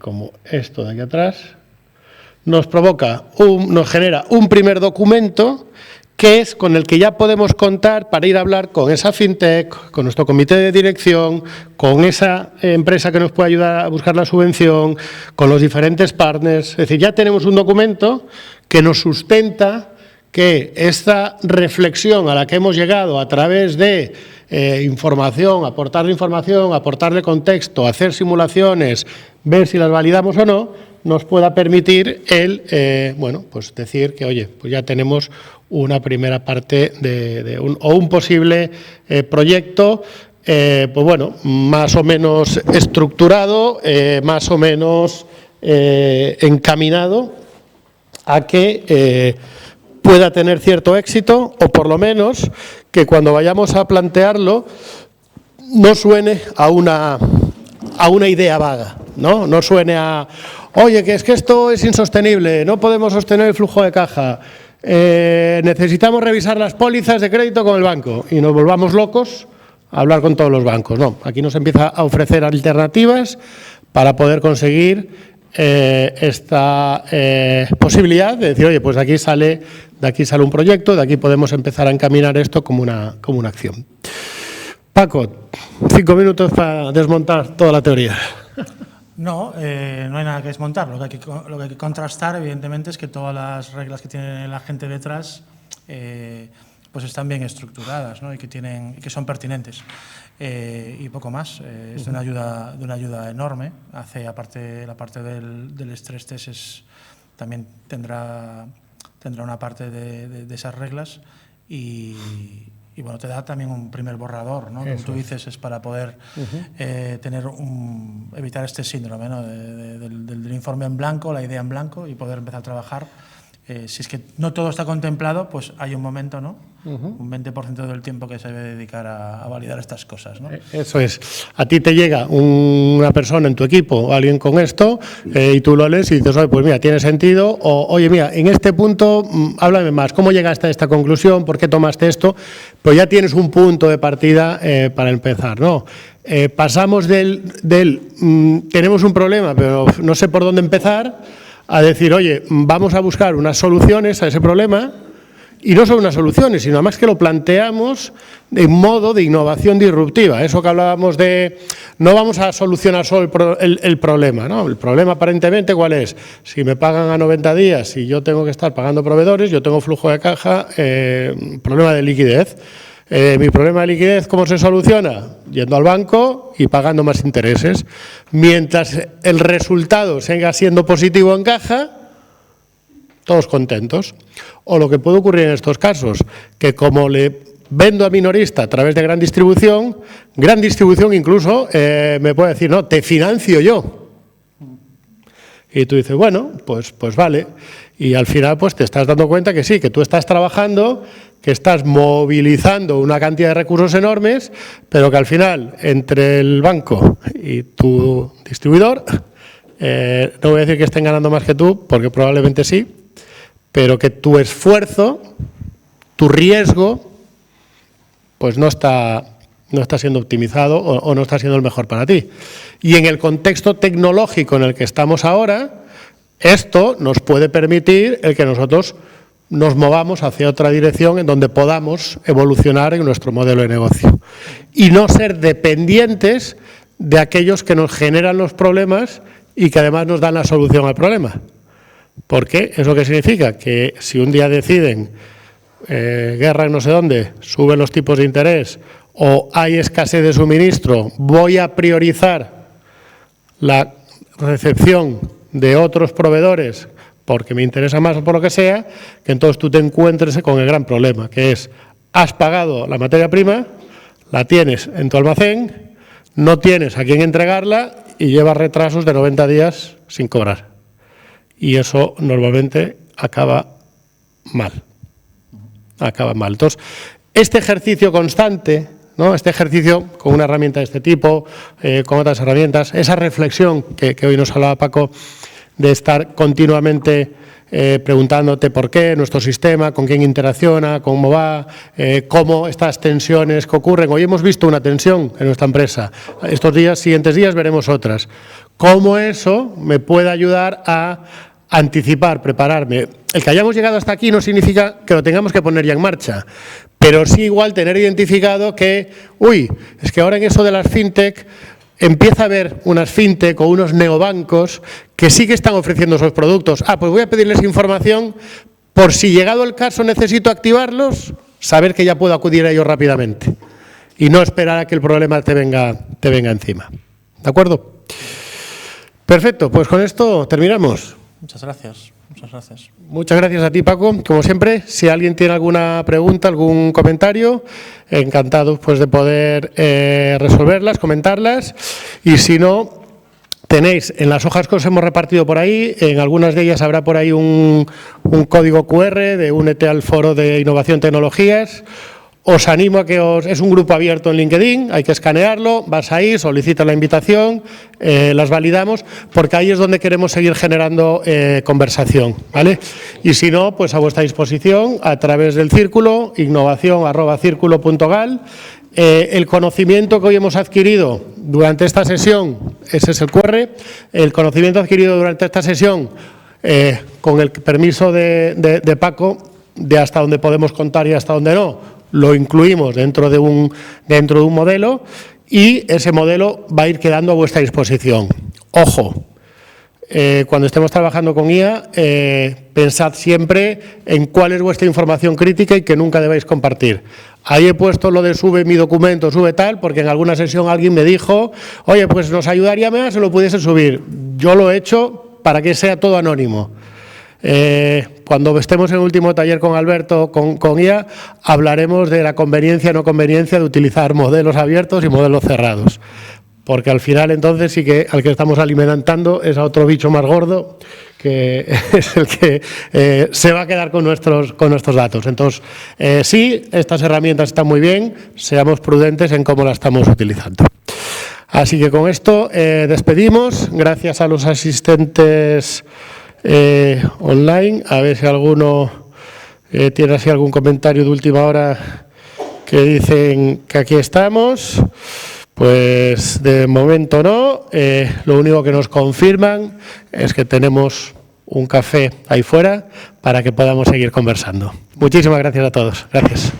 Speaker 1: como esto de aquí atrás, nos genera un primer documento que es con el que ya podemos contar para ir a hablar con esa fintech, con nuestro comité de dirección, con esa empresa que nos puede ayudar a buscar la subvención, con los diferentes partners. Es decir, ya tenemos un documento que nos sustenta que esta reflexión a la que hemos llegado a través de información, aportarle contexto, hacer simulaciones, ver si las validamos o no, nos pueda permitir bueno, pues decir que, oye, pues ya tenemos una primera parte o un posible proyecto, pues bueno, más o menos estructurado, más o menos encaminado a que pueda tener cierto éxito o por lo menos que cuando vayamos a plantearlo no suene a una idea vaga, ¿no? No suene a, oye, que es que esto es insostenible, no podemos sostener el flujo de caja, necesitamos revisar las pólizas de crédito con el banco y nos volvamos locos a hablar con todos los bancos. No, aquí nos empieza a ofrecer alternativas para poder conseguir esta posibilidad de decir, oye, pues de aquí sale un proyecto, de aquí podemos empezar a encaminar esto como una acción. Paco, 5 minutos para desmontar toda la teoría.
Speaker 2: No, no hay nada que desmontar. Lo que hay que contrastar, evidentemente, es que todas las reglas que tiene la gente detrás pues están bien estructuradas, ¿no? y que son pertinentes. Y poco más. Es de una ayuda enorme. Aparte la parte del stress test también tendrá una parte de esas reglas y bueno, te da también un primer borrador, ¿no? Como tú dices, es para poder evitar este síndrome, ¿no? del informe en blanco, la idea en blanco y poder empezar a trabajar. Si es que no todo está contemplado, pues hay un momento, ¿no? Un 20% del tiempo que se debe dedicar a validar estas cosas, ¿no?
Speaker 1: Eso es. A ti te llega una persona en tu equipo o alguien con esto y tú lo lees y dices, oye, pues mira, tiene sentido, o oye, mira, en este punto, háblame más, ¿cómo llegaste a esta conclusión? ¿Por qué tomaste esto? Pues ya tienes un punto de partida para empezar, ¿no? Pasamos tenemos un problema, pero no sé por dónde empezar, a decir, oye, vamos a buscar unas soluciones a ese problema, y no solo unas soluciones, sino además que lo planteamos en modo de innovación disruptiva. Eso que hablábamos de, no vamos a solucionar solo el problema, ¿no? El problema aparentemente, ¿cuál es? Si me pagan a 90 días y yo tengo que estar pagando proveedores, yo tengo flujo de caja, problema de liquidez. Mi problema de liquidez, ¿cómo se soluciona? Yendo al banco y pagando más intereses. Mientras el resultado siga siendo positivo en caja, todos contentos. O lo que puede ocurrir en estos casos, que como le vendo a minorista a través de gran distribución incluso me puede decir, no, te financio yo. Y tú dices, bueno, pues vale. Y al final pues te estás dando cuenta que sí, que tú estás trabajando, que estás movilizando una cantidad de recursos enormes, pero que al final, entre el banco y tu distribuidor, no voy a decir que estén ganando más que tú, porque probablemente sí, pero que tu esfuerzo, tu riesgo, pues no está siendo optimizado o no está siendo el mejor para ti. Y en el contexto tecnológico en el que estamos ahora, esto nos puede permitir el que nosotros nos movamos hacia otra dirección en donde podamos evolucionar en nuestro modelo de negocio y no ser dependientes de aquellos que nos generan los problemas y que además nos dan la solución al problema. Porque ¿eso qué significa? Que si un día deciden guerra en no sé dónde, suben los tipos de interés o hay escasez de suministro, voy a priorizar la recepción de otros proveedores porque me interesa más o por lo que sea, que entonces tú te encuentres con el gran problema, que es, has pagado la materia prima, la tienes en tu almacén, no tienes a quién entregarla y llevas retrasos de 90 días sin cobrar. Y eso normalmente acaba mal. Acaba mal. Entonces, este ejercicio constante, ¿no? Este ejercicio con una herramienta de este tipo, con otras herramientas, esa reflexión que hoy nos hablaba Paco, de estar continuamente preguntándote por qué, nuestro sistema, con quién interacciona, cómo va, cómo estas tensiones que ocurren. Hoy hemos visto una tensión en nuestra empresa. Estos siguientes días veremos otras. Cómo eso me puede ayudar a anticipar, prepararme. El que hayamos llegado hasta aquí no significa que lo tengamos que poner ya en marcha, pero sí igual tener identificado que, es que ahora en eso de las fintech empieza a haber unas fintech o unos neobancos que sí que están ofreciendo esos productos. Pues voy a pedirles información por si llegado el caso necesito activarlos, saber que ya puedo acudir a ellos rápidamente y no esperar a que el problema te venga encima. ¿De acuerdo? Perfecto, pues con esto terminamos.
Speaker 2: Muchas gracias. Muchas gracias.
Speaker 1: Muchas gracias a ti, Paco. Como siempre, si alguien tiene alguna pregunta, algún comentario, encantados pues de poder resolverlas, comentarlas. Y si no, tenéis en las hojas que os hemos repartido por ahí, en algunas de ellas habrá por ahí un código QR de Únete al Foro de Innovación Tecnologías. Os animo a que es un grupo abierto en LinkedIn, hay que escanearlo, vas ahí, solicitas la invitación, las validamos, porque ahí es donde queremos seguir generando conversación, ¿vale? Y si no, pues a vuestra disposición, a través del Círculo, innovación@circulo.gal. El conocimiento que hoy hemos adquirido durante esta sesión, ese es el QR, el conocimiento adquirido durante esta sesión, con el permiso de Paco, de hasta dónde podemos contar y hasta dónde no, lo incluimos dentro de un modelo y ese modelo va a ir quedando a vuestra disposición. Ojo, cuando estemos trabajando con IA, pensad siempre en cuál es vuestra información crítica y que nunca debáis compartir. Ahí he puesto lo de sube mi documento, sube tal, porque en alguna sesión alguien me dijo, oye, pues nos ayudaría más si lo pudiese subir. Yo lo he hecho para que sea todo anónimo. Cuando estemos en el último taller con Alberto, con IA, hablaremos de la conveniencia o no conveniencia de utilizar modelos abiertos y modelos cerrados. Porque al final entonces sí que al que estamos alimentando es a otro bicho más gordo que es el que se va a quedar con nuestros datos. Entonces, sí, estas herramientas están muy bien, seamos prudentes en cómo las estamos utilizando. Así que con esto despedimos. Gracias a los asistentes online, a ver si alguno tiene así algún comentario de última hora que dicen que aquí estamos. Pues de momento no, lo único que nos confirman es que tenemos un café ahí fuera para que podamos seguir conversando. Muchísimas gracias a todos. Gracias.